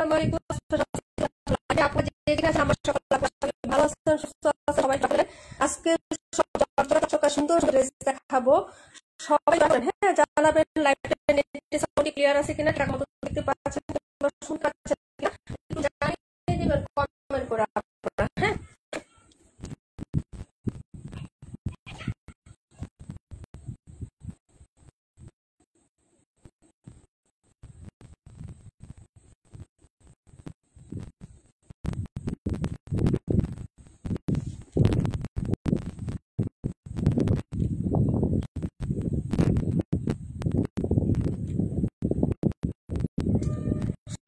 আসসালামু আলাইকুম। আপু যেখানে আমার সকল ভালো আছেন, সুস্থ আছেন সবাই। আজকে সুন্দর ড্রেস দেখাবো, সবাই হ্যাঁ জানাবেন লাইভটা নেট সাউন্ড ক্লিয়ার আছে কিনা, টাকা মতো দেখতে পাচ্ছেন কিংবা শুনতে পাচ্ছেন কিনা একটু জানিয়ে দিবেন কমেন্ট করে আপনারা। হ্যাঁ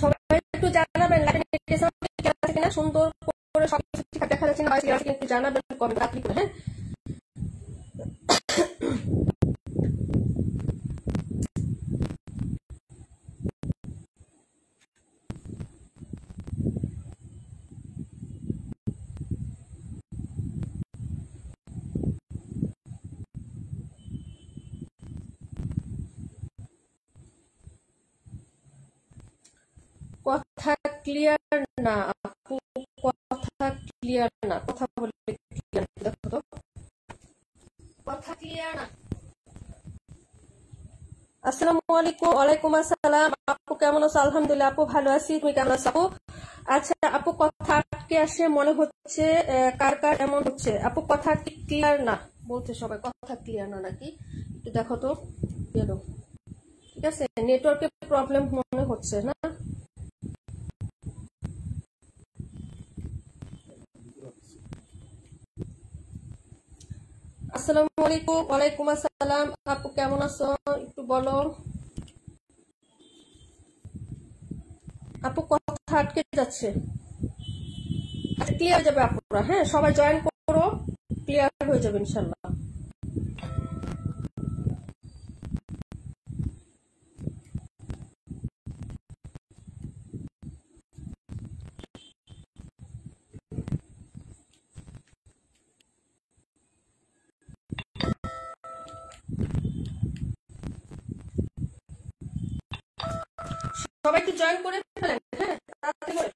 সবাই একটু জানাবেন লাইভটা নেট সাউন্ড ক্লিয়ার আছে কিনা, সুন্দর করে সবকিছু ঠিকঠাক দেখা যাচ্ছে না একটু জানাবেন কমেন্ট আপনি করে। হ্যাঁ কথা ক্লিয়ার না আপু, কথা ক্লিয়ার না, কথা বলে ক্লিয়ার দেখো তো, কথা ক্লিয়ার না। আসসালামু আলাইকুম। ওয়ালাইকুম আসসালাম। আপু কেমন আছো? আলহামদুলিল্লাহ আপু ভালো আছি, তুমি কেমন আছো আপু? আচ্ছা আপু কথা আটকে আসে মনে হচ্ছে, কার কার এমন হচ্ছে? আপু কথা ক্লিয়ার না বলছে সবাই, কথা ক্লিয়ার না নাকি একটু দেখো তো। ঠিক আছে, নেটওয়ার্কের প্রবলেম মনে হচ্ছে না। আসসালামু আলাইকুম। ওয়ালাইকুম আসসালাম। আপু কেমন আছো একটু বলো। আপু কথা আটকে যাচ্ছে, ক্লিয়ার হয়ে যাবে আপুরা। হ্যাঁ সবাই জয়েন করো, ক্লিয়ার হয়ে যাবে ইনশাল্লাহ। সবাই একটু জয়েন করে ফেলেন। হ্যাঁ তাড়াতাড়ি করে।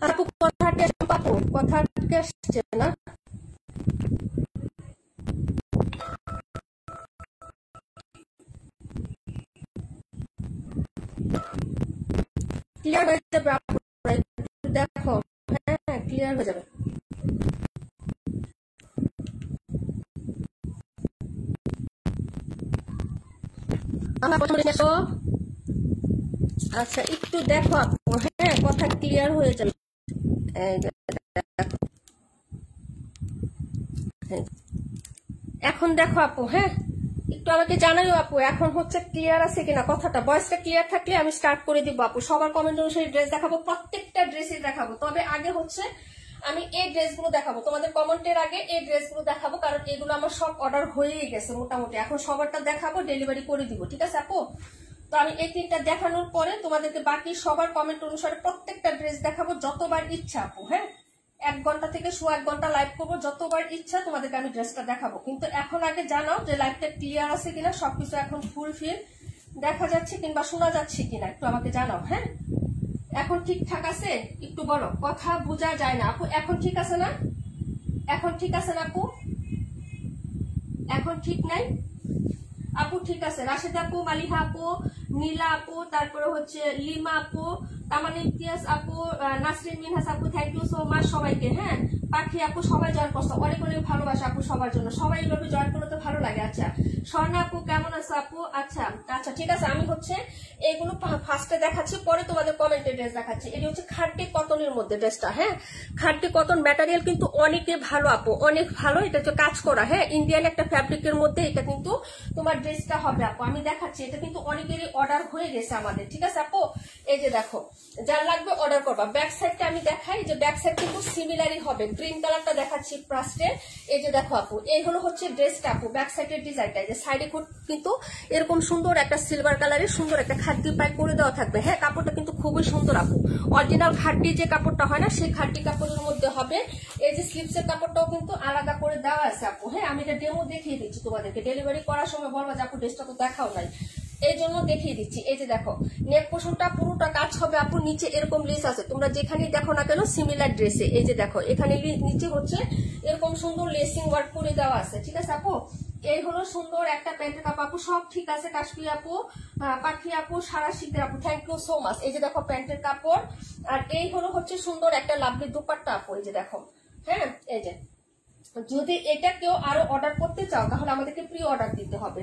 আপু কথা আটকে আসছে, আপু কথা আটকে আসছে না। ক্লিয়ার হয়ে যাবে আপু, দেখো। হ্যাঁ ক্লিয়ার হয়ে যাবে। আচ্ছা একটু দেখো আপু, হ্যাঁ কথা ক্লিয়ার হয়ে যাবে। এখন দেখো আপু, হ্যাঁ একটু আমাকে জানাইও আপু এখন হচ্ছে ক্লিয়ার আছে কিনা কথাটা। ভয়েসটা ক্লিয়ার থাকলে আমি স্টার্ট করে দিব আপু। সবার কমেন্ট অনুসারে ড্রেস দেখাবো, প্রত্যেকটা ড্রেসই দেখাবো। তবে আগে হচ্ছে আমি এই ড্রেসগুলো দেখাবো, তোমাদের কমেন্টের আগে এই ড্রেসগুলো দেখাবো, কারণ এগুলো আমার সব অর্ডার হয়েই গেছে মোটামুটি। এখন সবারটা দেখাবো, ডেলিভারি করে দিব, ঠিক আছে আপু? তো আমি এই তিনটা দেখানোর পরে তোমাদেরকে বাকি সবার কমেন্ট অনুসারে প্রত্যেকটা ড্রেস দেখাবো, যতবার ইচ্ছা আপু। হ্যাঁ 1 ঘন্টা থেকে 1 ঘন্টা লাইভ করবো, যতবার ইচ্ছা তোমাদেরকে আমি ড্রেসটা দেখাবো। কিন্তু এখন আগে জানাও যে লাইভটা ক্লিয়ার আছে কিনা, সবকিছু এখন ফুলফিল দেখা যাচ্ছে কিংবা শোনা যাচ্ছে কিনা, একটু আমাকে জানাও। হ্যাঁ এখন ঠিকঠাক আছে একটু বলো, কথা বোঝা যায় না আপু। এখন ঠিক আছে না? এখন ঠিক আছে না আপু? এখন ঠিক নাই আপু? ঠিক আছে। রাশেদ আপু, মালিহা আপু, নীলা আপু, তারপরে হচ্ছে লিমা আপু, তামান্না ইমতিয়াজ আপু, নাসরিন মিনহাস আপু, থ্যাংক ইউ সো মাচ সবাইকে। হ্যাঁ পাখি আপু সবাই জয়েন করছো, অনেক অনেক ভালোবাসা আপু সবার জন্য, সবাই এইভাবে জয়েন করলে তো ভালো লাগে। আচ্ছা স্বর্ণা আপু কেমন আছে আপু? আচ্ছা আচ্ছা ঠিক আছে, আমি হচ্ছে এইগুলো ফার্স্টে দেখাচ্ছি, পরে তোমাদের কমেন্টে ড্রেস দেখাচ্ছি। এটি হচ্ছে খাড্ডি কটনের মধ্যে ড্রেসটা, হ্যাঁ খাড্ডি কটন ম্যাটেরিয়াল কিন্তু অনেকে ভালো আপু, অনেক ভালো। এটা হচ্ছে কাজ করা, হ্যাঁ ইন্ডিয়ান একটা ফ্যাব্রিকের মধ্যে এটা কিন্তু তোমার ড্রেসটা হবে আপু। আমি দেখাচ্ছি, এটা কিন্তু অনেকেরই অর্ডার হয়ে গেছে আমাদের, ঠিক আছে আপু। এই যে দেখো, যার লাগবে অর্ডার করবা। ব্যাক সাইডটা আমি দেখাই, যে ব্যাক সাইড কিন্তু সিমিলারই হবে। গ্রিন কালারটা দেখাচ্ছি ফার্স্টে। এই যে দেখো আপু, এই হলো হচ্ছে ড্রেসটা আপু, ব্যাক সাইডের ডিজাইনটা। যে সাইডে কিন্তু এরকম সুন্দর একটা সিলভার কালারের সুন্দর একটা খাড্ডি পাইপ করে দেওয়া থাকবে, হ্যাঁ কাপড়টা কিন্তু খুবই সুন্দর আপু। অরিজিনাল খাড্ডি যে কাপড়টা হয় না, সেই খাড্ডি কাপড়ের মধ্যে হবে। এই যে স্লিপসের কাপড়টাও কিন্তু আলাদা করে দেওয়া আছে আপু, হ্যাঁ আমি এটা ডেমো দেখিয়ে দিচ্ছি তোমাদেরকে। ডেলিভারি করার সময় বলবো যে আপু ড্রেসটা তো দেখাও নাই, এই জন্য দেখিয়ে দিচ্ছি। এই যে দেখো, নেক পোর্শনটা পুরোটা কাজ হবে আপু। নিচে এরকম লেস আছে, তোমরা যেখানেই দেখো না কেন সিমিলার ড্রেসে। এই যে দেখো, এখানে নিচে হচ্ছে এরকম সুন্দর লেসিং ওয়ার্ক করে দেওয়া আছে, ঠিক আছে আপু। এই হলো সুন্দর একটা প্যান্টের কাপড় আপু, সব ঠিক আছে। কাশ্মীর আপু, পাখি আপু, সারা শীতের আপু, থ্যাংক ইউ সো মাচ। এই যে দেখো প্যান্টের কাপড়, আর এই হলো হচ্ছে সুন্দর একটা লাভলি দুপাট্টা আপু। এই যে দেখো, হ্যাঁ এই যে, যদি এটা কেউ আরো অর্ডার করতে চাও তাহলে আমাদেরকে প্রি অর্ডার দিতে হবে।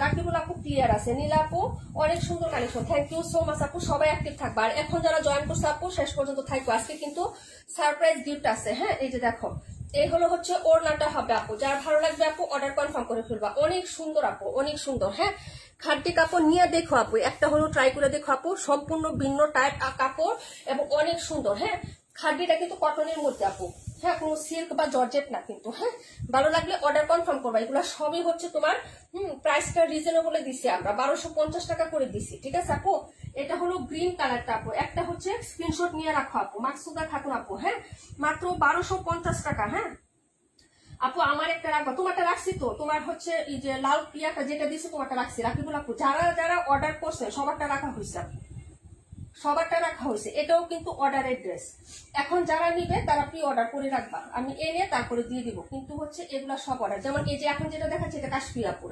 রাকিবুল আপু ক্লিয়ার আছে, নীলা আপু অনেক সুন্দর collection, thank you so much আপু। সবাই অ্যাক্টিভ থাকবে, আর এখন যারা জয়েন করছে আপু শেষ পর্যন্ত থাকবে। আজকে কিন্তু সারপ্রাইজ গিফট আছে, হ্যাঁ এই যে দেখো, এই হলো হচ্ছে ওড়নাটা হবে আপু। যার ভালো লাগবে আপু অর্ডার কনফার্ম করে ফেলবা। অনেক সুন্দর আপু, অনেক সুন্দর, হ্যাঁ খাড্ডি কাপড় নিয়ে দেখো আপু, একটা হলো ট্রাই করে দেখো আপু, সম্পূর্ণ ভিন্ন টাইপ কাপড় এবং অনেক সুন্দর। হ্যাঁ খাড্ডিটা কিন্তু কটনের মধ্যে আপু, হ্যাঁ কোনো সিল্ক বা জর্জেট না কিন্তু। হ্যাঁ ভালো লাগলে অর্ডার কনফার্ম করবা। এগুলো সবই হচ্ছে তোমার প্রাইসটা রিজনেবল দিছি আমরা, 1250 টাকা করে দিছি, ঠিক আছে আপু। এটা হলো গ্রিন কালারটা আপু, একটা হচ্ছে স্ক্রিনশট নিয়ে রাখো আপু, মাকসুদা খাতুন আপু, হ্যাঁ মাত্র 1250 টাকা। হ্যাঁ আপু আমার একটা রাখবা, তোমারটা রাখছি তো, তোমার হচ্ছে এই যে লাল পিয়াটা যেটা দিছে তোমারটা রাখছি। রাখিবুল আপু যারা যারা অর্ডার করছে সবারটা রাখা হয়েছে, সবারটা রাখা হয়েছে। এটাও কিন্তু অর্ডারের ড্রেস। এখন যারা নিবে তারা প্রি অর্ডার করে রাখবা, আমি এনে তারপরে দিয়ে দিব। কিন্তু হচ্ছে এগুলা সব অর্ডার, যেমন এই যে এখন যেটা দেখাচ্ছে এটা কাশ্মীর আপু,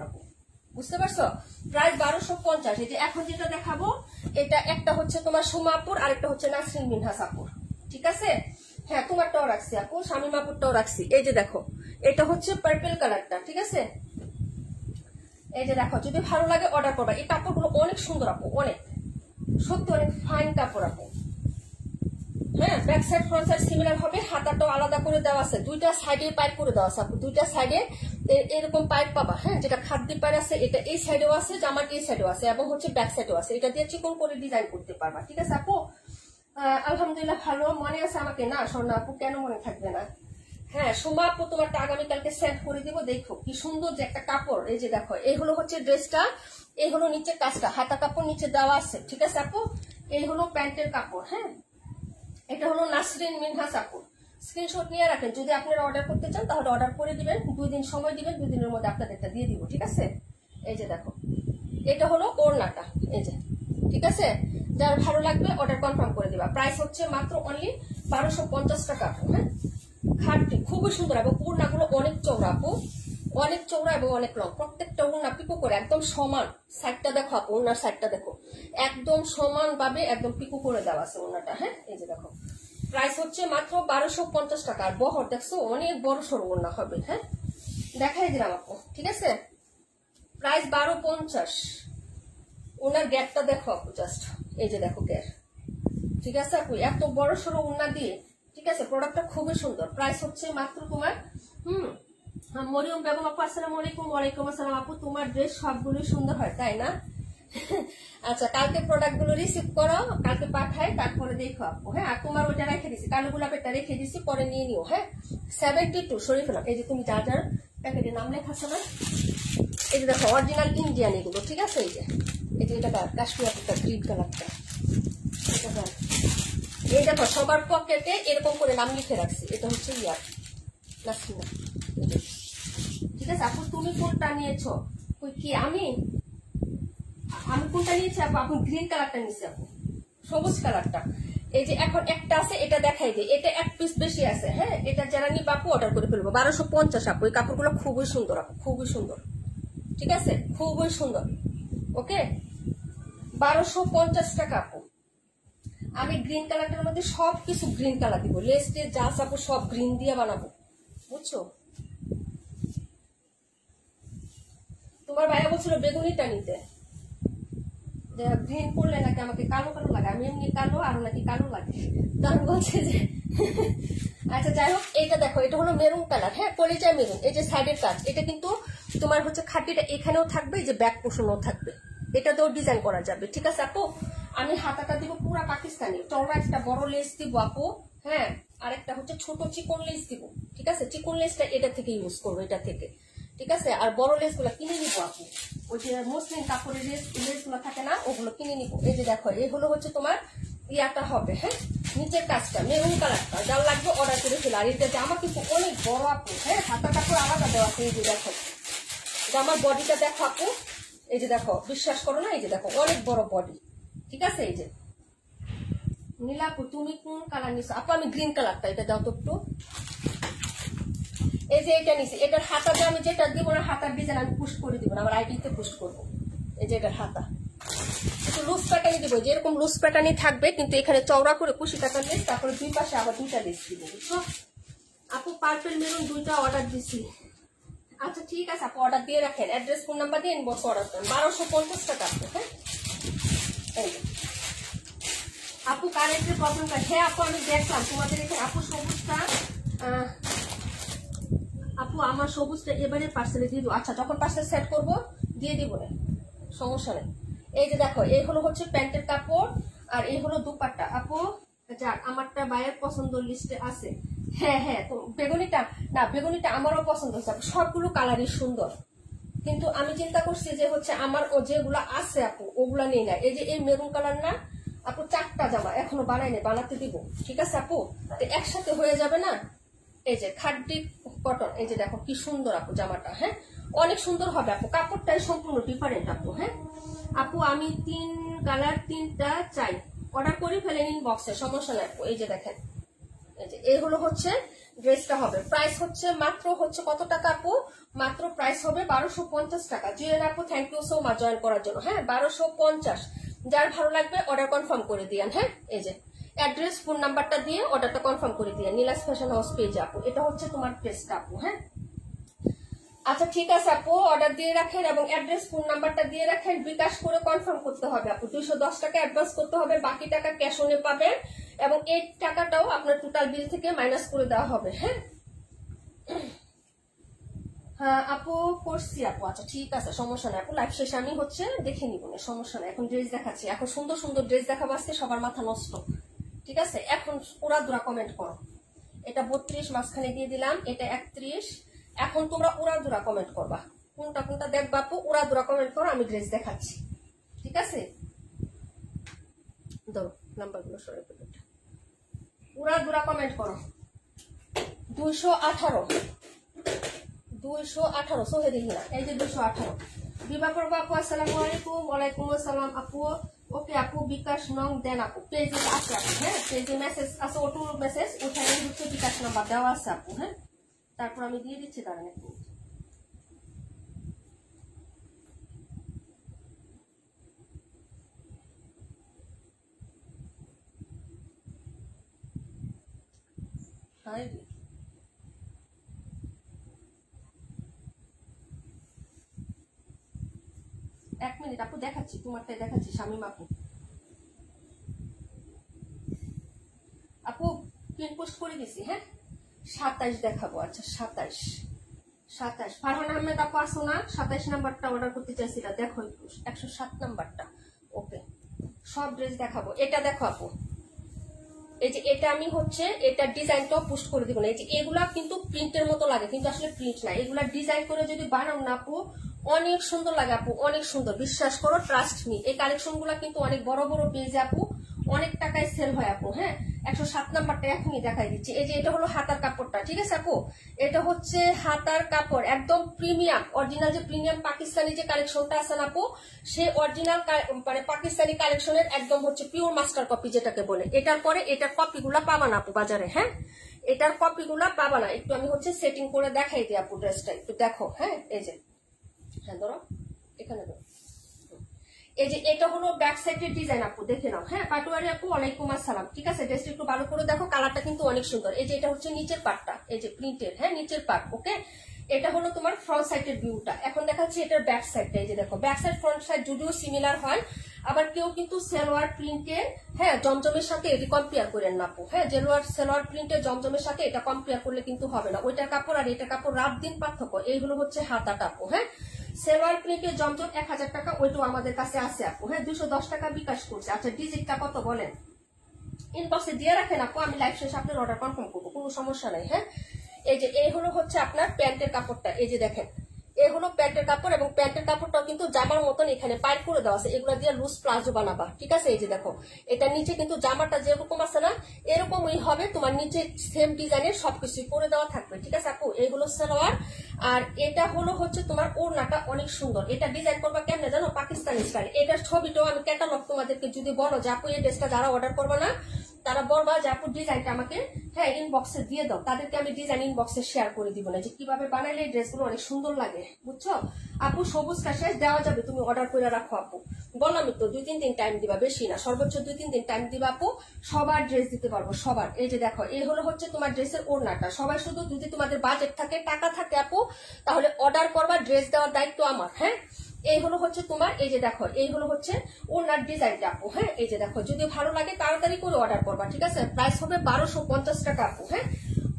বুঝতে পারছো, প্রায় 1250। এই যে এখন যেটা দেখাবো এটা একটা হচ্ছে তোমার সুমা আপুর, আরেকটা হচ্ছে নাসরিন মিনহাস আপুর, ঠিক আছে। হ্যাঁ তোমারটাও রাখছি আপু, শামিম আপুরটাও রাখছি। এই যে দেখো, এটা হচ্ছে পার্পল কালারটা, ঠিক আছে। এই যে দেখো, যদি ভালো লাগে অর্ডার করবা। এই কাপড়গুলো অনেক সুন্দর আপু, অনেক সত্যি অনেক ফাইন কাপড় আপু। হ্যাঁ back side front side similar হবে, হাতাটাও আলাদা করে দেওয়া আছে, দুইটা সাইডে পাইপ করে দেওয়া আছে আপু, দুইটা সাইডে এরকম পাইপ পাবা। হ্যাঁ যেটা খাদ্যি পাইপ আছে, এটা এই সাইডেও আছে, জামার এই সাইডেও আছে, এবং হচ্ছে ব্যাক সাইডেও আছে। এটা দিয়ে চিকন করে ডিজাইন করতে পারবা, ঠিক আছে আপু। আলহামদুলিল্লাহ ভালো, মনে আছে আমাকে না স্বর্ণা আপু, কেন মনে থাকবে না। হ্যাঁ সুমা আপু তোমারটা আগামীকালকে সেন্ড করে দিব। দেখো কি সুন্দর যে একটা কাপড়। এই যে দেখো, এই হলো হচ্ছে ড্রেসটা, এই হলো নিচের কাজটা, হাতা কাপড় নিচে দেওয়া আছে, ঠিক আছে আপু। এই হলো প্যান্টের কাপড়। হ্যাঁ এটা হলো নাসরিন মিনহাস আপু, স্ক্রিনশট নিয়ে রাখেন। যদি আপনারা অর্ডার করতে চান তাহলে অর্ডার করে দিবেন, 2 দিন সময় দিবেন, 2 দিনের মধ্যে আপনাদেরটা দিয়ে দিব, ঠিক আছে। এই যে দেখো, এটা হলো ওড়নাটা, এই যে ঠিক আছে। যার ভালো লাগবে অর্ডার কনফার্ম করে দিবা। প্রাইস হচ্ছে মাত্র অনলি 1250 টাকা আপু। হ্যাঁ খাটটি খুবই সুন্দর, এবং ওড়নাগুলো অনেক চওড়া আপু, অনেক চওড়া এবং অনেক লং। প্রত্যেকটা ওড়না পিকো করে একদম সমান। সাইডটা দেখো আপু, ওড়নার সাইডটা দেখো, একদম সমান ভাবে একদম পিকো করে দেওয়া আছে ওড়নাটা। হ্যাঁ এই যে দেখো, প্রাইস হচ্ছে মাত্র 1250 টাকা। আর বহর দেখছো অনেক বড় সড়ো ওড়না হবে। হ্যাঁ দেখাই দিলাম আপু, ঠিক আছে। প্রাইস 1250। ওনার গ্যাপটা দেখো আপু, জাস্ট এই যে দেখো গ্যাপ, ঠিক আছে আপু, এত বড় সড়ো ওড়না দিয়ে, ঠিক আছে। প্রোডাক্টটা খুবই সুন্দর। প্রাইস হচ্ছে মাত্র তোমার মরিয়ম বেগম আপু, আসসালামু আলাইকুম। ওয়ালাইকুম আসসালাম আপু, তোমার ড্রেস সবগুলোই সুন্দর হয়, তাই না? আচ্ছা কালকে প্রোডাক্ট গুলো রিসিভ করো, কালকে পাঠাই, তারপরে দেখো আপু। হ্যাঁ আর তোমার ওইটা রেখে দিচ্ছি, কালো গোলাপেরটা রেখে দিচ্ছি, পরে নিয়ে নিও। হ্যাঁ 72 সরিয়ে ফেলাম। এই যে তুমি যা যার প্যাকেটের নাম লেখা আছে না, এই যে দেখো অরিজিনাল ইন্ডিয়ান এগুলো, ঠিক আছে। এই যে এটা কাশ্মীর আপুটা গ্রিন কালারটা, এই দেখো সবার পকেটে এরকম করে নাম লিখে রাখছি। এটা হচ্ছে ইয়ার নাসরিনা, ঠিক আছে আপু। তুমি কোনটা নিয়েছো? কি আমি কোনটা নিয়েছি আপু? আপু গ্রিন কালারটা নিয়েছি আপু, সবুজ কালারটা। এই যে এখন একটা আছে, এটা দেখাই যে এটা এক পিস বেশি আছে। হ্যাঁ এটা যারা নিবে আপু অর্ডার করে ফেলবো। 1250 আপু। এই কাপড়গুলো খুবই সুন্দর আপু, খুবই সুন্দর, ঠিক আছে, খুবই সুন্দর। ওকে 1250 টাকা আপু। আমি গ্রিন কালারটার মধ্যে সবকিছু গ্রিন কালার দিব, লেস টেস যা চাপো সব গ্রিন দিয়ে বানাবো, বুঝছো? তোমার ভাইয়া বলছিল বেগুনিটা নিতে, গ্রিন করলে নাকি আমাকে কালো কালো লাগে, আমি এমনি কালো আরো নাকি কালো লাগে, তখন বলছে যে আচ্ছা যাই হোক। এইটা দেখো, এটা হলো মেরুন কালার, হ্যাঁ কলিজা মেরুন। এই যে সাইডের কাজ, এটা কিন্তু তোমার হচ্ছে খাটিটা এখানেও থাকবে, যে ব্যাক পোর্শনও থাকবে, এটাতেও ডিজাইন করা যাবে, ঠিক আছে আপু? আমি হাতাটা দিব পুরা পাকিস্তানি, চওড়া একটা বড় লেস দিব আপু, হ্যাঁ, আর একটা হচ্ছে ছোট চিকন লেস দিব, ঠিক আছে? চিকন লেসটা এটা থেকে ইউজ করবো, এটা থেকে, ঠিক আছে? আর বড় লেস গুলা কিনে নিবো আপু, ওই যে মসলিন কাপড়ের লেস গুলো থাকে না, ওগুলো কিনে নিবো। এই যে দেখো, এই হলো হচ্ছে তোমার ইয়াটা হবে, হ্যাঁ, নিচের কাজটা মেরুন কালারটা, যার লাগবে অর্ডার করে ফেলো। আর এটা জামা কিন্তু অনেক বড় আপু, হ্যাঁ, হাতা কাপড় আলাদা দেওয়া আছে। এই যে দেখো জামার বডিটা দেখো আপু, এই যে দেখো, বিশ্বাস করো না, এই যে দেখো অনেক বড় বডি, ঠিক আছে? এই যে নীলাপু তুমি কোন কালার নিছো আপু? আমি গ্রিন কালারটা, এটা দাও তো একটু। এই যে এটা নিছি, এটার হাতাটা আমি যেটা দিব না, হাতার ডিজাইন আমি পুশ করে দিব না, আমার আইডিতে পুশ করবো। এই যে এটার হাতা একটু লুজ প্যাটার্নি দিব, যেরকম লুজ প্যাটার্নি থাকবে, কিন্তু এখানে চওড়া করে কুশি কাটা লেস, তারপরে দুই পাশে আবার দুইটা লেস দিব, বুঝছো আপু? পার্পল মেরুন দুইটা অর্ডার দিছি। আচ্ছা ঠিক আছে আপু, অর্ডার দিয়ে রাখেন, অ্যাড্রেস ফোন নাম্বার দিয়ে ইনবক্স অর্ডার করেন। 1250 টাকা আপু, হ্যাঁ। এই আপু কারেন্টের প্রবলেম, হ্যাঁ আপু আমি দেখলাম তোমাদের এখানে আপু সবুজটা, আপু আমার সবুজটা এবারে পার্সেলে দিয়ে দেবো। আচ্ছা যখন পার্সেল সেট করবো দিয়ে দিব না, সমস্যা নেই। এই যে দেখো, এই হলো হচ্ছে প্যান্টের কাপড়, আর এই হলো দুপাট্টা আপু। যাক, আমারটা বাইরের পছন্দ লিস্টে আছে। হ্যাঁ হ্যাঁ, তো বেগুনিটা না, বেগুনিটা আমারও পছন্দ হচ্ছে আপু, সবগুলো কালারই সুন্দর, কিন্তু আমি চিন্তা করছি যে হচ্ছে আমার যেগুলা আছে আপু ওগুলা নিয়ে না। এই যে এই মেরুন কালার না আপু, 4টা জামা এখনো বানাইনি, বানাতে দিব, ঠিক আছে আপু? একসাথে হয়ে যাবে না। এই যে খাড্ডি কটন, এই যে দেখো কি সুন্দর আপু জামাটা, হ্যাঁ অনেক সুন্দর হবে আপু, কাপড়টাই সম্পূর্ণ ডিফারেন্ট আপু। হ্যাঁ আপু আমি 3 কালার 3টা চাই, অর্ডার করে ফেলেন ইনবক্সে, সমস্যা নাই আপু। এই যে দেখেন, এই যে এই হলো হচ্ছে ড্রেসটা হবে, প্রাইস হচ্ছে মাত্র হচ্ছে কত টাকা আপু? মাত্র প্রাইস হবে 1250 টাকা। জুয়েল আপু thank you so much join করার জন্য, হ্যাঁ 1250। যার ভালো লাগবে অর্ডার কনফার্ম করে দিয়েন, হ্যাঁ এই যে অ্যাড্রেস ফোন নাম্বারটা দিয়ে অর্ডারটা কনফার্ম করে দিয়ে নীলাস ফ্যাশন হাউস পেজে আপু, এটা হচ্ছে তোমার ড্রেসটা আপু, হ্যাঁ। আচ্ছা ঠিক আছে আপু, অর্ডার দিয়ে রাখেন এবং অ্যাড্রেস ফোন নাম্বারটা দিয়ে রাখেন, বিকাশ করে কনফার্ম করতে হবে আপু। 210 টাকা অ্যাডভান্স করতে হবে, বাকি টাকা ক্যাশ অনে পাবেন, এবং এই টাকাটাও আপনার টোটাল বিল থেকে মাইনাস করে দেওয়া হবে, হ্যাঁ। হ্যাঁ আপু করছি আপু, আচ্ছা ঠিক আছে সমস্যা নাই আপু, লাইভ শেষে আমি হচ্ছে দেখে নিব না, সমস্যা নাই। এখন ড্রেস দেখাচ্ছি, এখন সুন্দর সুন্দর ড্রেস দেখাবো, আজকে সবার মাথা নষ্ট, ঠিক আছে? এখন পুরা দুরা কমেন্ট করো, এটা 32 মাঝখানে দিয়ে দিলাম, এটা 31। এখন তোমরা উড়া দুরা কমেন্ট করবা, কোনটা কোনটা দেখবা আপু, উড়া দুরা কমেন্ট করো, আমি ড্রেস দেখাচ্ছি, ঠিক আছে? ধরো নাম্বারগুলো সরে ফেলো, উড়া দুরা কমেন্ট করো। 218 সোহে দেখি না, এই যে 218 বিবাকর আপু, আসসালামু আলাইকুম। ওয়ালাইকুম আসসালাম আপু। ওকে আপু, বিকাশ নং দেন আপু, পেজে আছে আপু, হ্যাঁ পেজে মেসেজ আছে, অটো মেসেজ ওখানে হচ্ছে বিকাশ নাম্বার দেওয়া আছে আপু, হ্যাঁ তারপর আমি দিয়ে দিচ্ছি, দাঁড়ান একটু। এক মিনিট আপু দেখাচ্ছি, তোমারটাই দেখাচ্ছি শামিম আপু। আপু পিন পোস্ট করে দিছি, হ্যাঁ 27 দেখাবো। আচ্ছা 27 ফারহান আহমেদ আপু আসো না, 27 নাম্বারটা অর্ডার করতে চাইছিলা, দেখো একটু 107 নাম্বারটা। ওকে সব ড্রেস দেখাবো, এটা দেখো আপু, এই যে এটা আমি হচ্ছে এটা ডিজাইনটাও পোস্ট করে দিব না। এই যে এগুলা কিন্তু প্রিন্টের মতো লাগে, কিন্তু আসলে প্রিন্ট না, এগুলা ডিজাইন করে যদি বানাও না আপু অনেক সুন্দর লাগে আপু, অনেক সুন্দর, বিশ্বাস করো, ট্রাস্ট মি। এই কালেকশন গুলা কিন্তু অনেক বড় বড় পেজে আপু অনেক টাকায় সেল হয় আপু, হ্যাঁ 107 নাম্বারটা এখনই দেখাই দিচ্ছি। এই যে এটা হলো হাতার কাপড়টা, ঠিক আছে আপু? এটা হচ্ছে হাতার কাপড়, একদম প্রিমিয়াম অরিজিনাল, যে প্রিমিয়াম পাকিস্তানি যে কালেকশনটা আছে না আপু, সেই অরিজিনাল মানে পাকিস্তানি কালেকশনের একদম হচ্ছে পিওর মাস্টার কপি যেটাকে বলে। এটার পরে এটার কপিগুলা পাবা না আপু বাজারে, হ্যাঁ এটার কপিগুলা পাবা না। একটু আমি হচ্ছে সেটিং করে দেখাই দিই আপু, ড্রেসটা একটু দেখো, হ্যাঁ এই যে, হ্যাঁ ধরো এখানে ধরো, এই যে এটা হলো ব্যাক সাইডের ডিজাইন আপু, দেখে নাও। হ্যাঁ পাটোয়ারি আপু, ওয়ালাইকুম আসসালাম। ঠিক আছে, ড্রেসটা একটু ভালো করে দেখো, কালারটা কিন্তু অনেক সুন্দর। এই যে এটা হচ্ছে নিচের পার্টটা, এই যে প্রিন্টেড, হ্যাঁ নিচের পার্ট। ওকে, এটা হলো তোমার ফ্রন্ট সাইডের ভিউটা। এখন দেখাচ্ছি এটার ব্যাক সাইডটা। এই যে দেখো, ব্যাক সাইড ফ্রন্ট সাইড যদিও সিমিলার হয়, আবার কেউ কিন্তু সালোয়ার প্রিন্টের হ্যাঁ জমজমের সাথে এটি কম্পেয়ার করেন না আপু। হ্যাঁ সালোয়ার প্রিন্টের জমজমের সাথে এটা কম্পেয়ার করলে কিন্তু হবে না। ওইটার কাপড় আর এটার কাপড় রাত দিন পার্থক্য। এইগুলো হচ্ছে হাতাটা আপু। হ্যাঁ সালোয়ার প্রিন্টের জমজম 1000 টাকা, ওইটাও আমাদের কাছে আছে আপু। হ্যাঁ 210 টাকা বিকাশ করছে। আচ্ছা ডিজিটটা কত বলেন, ইনবক্সে দিয়ে রাখেন আপু, আমি লাইভ শেষে আপনার অর্ডার কনফার্ম করবো, কোনো সমস্যা নাই। হ্যাঁ এই যে এই হলো হচ্ছে আপনার প্যান্টের কাপড়টা। এই যে দেখেন, এই হলো প্যান্টের কাপড়, এবং প্যান্টের কাপড়টাও কিন্তু জামার মতন এখানে পাইপ করে দেওয়া আছে। এগুলো দিয়ে লুজ প্লাজো বানাবা। ঠিক আছে, এই যে দেখো, এটা নিচে কিন্তু জামাটা যেরকম আছে না এরকমই হবে, তোমার নিচে সেম ডিজাইনের সবকিছু করে দেওয়া থাকবে। ঠিক আছে আপু, এই হলো সালোয়ার, আর এটা হলো হচ্ছে তোমার ওড়নাটা অনেক সুন্দর। এটা ডিজাইন করবা কেমনে জানো, পাকিস্তানি স্টাইল। এটার ছবিটাও আমি ক্যাটালগ তোমাদেরকে যদি বলো যে আপু এই ড্রেসটা যারা অর্ডার করবে না তারা বলবা যে আপু ডিজাইনটা আমাকে হ্যাঁ ইনবক্সে দিয়ে দাও, তাদেরকে আমি ডিজাইন ইনবক্সে শেয়ার করে দিব না, যে কিভাবে বানাইলে এই ড্রেসগুলো অনেক সুন্দর লাগে, বুঝছো আপু। সবুজ কাশে দেওয়া যাবে, তুমি অর্ডার করে রাখো আপু। বললামই তো 2-3 দিন টাইম দিবা, বেশি না, সর্বোচ্চ 2-3 দিন টাইম দিবা আপু, সবার ড্রেস দিতে পারবো, সবার। এই যে দেখো, এই হলো হচ্ছে তোমার ড্রেসের ওড়নাটা। সবাই শুধু যদি তোমাদের বাজেট থাকে, টাকা থাকে আপু, তাহলে অর্ডার করবা, ড্রেস দেওয়ার দায়িত্ব আমার। হ্যাঁ এই হলো হচ্ছে তোমার, এই যে দেখো, এই হলো হচ্ছে ওনার ডিজাইনটা আপু। হ্যাঁ এই যে দেখো, যদি ভালো লাগে তাড়াতাড়ি করে অর্ডার করবা। ঠিক আছে, প্রাইস হবে 1250 টাকা আপু। হ্যাঁ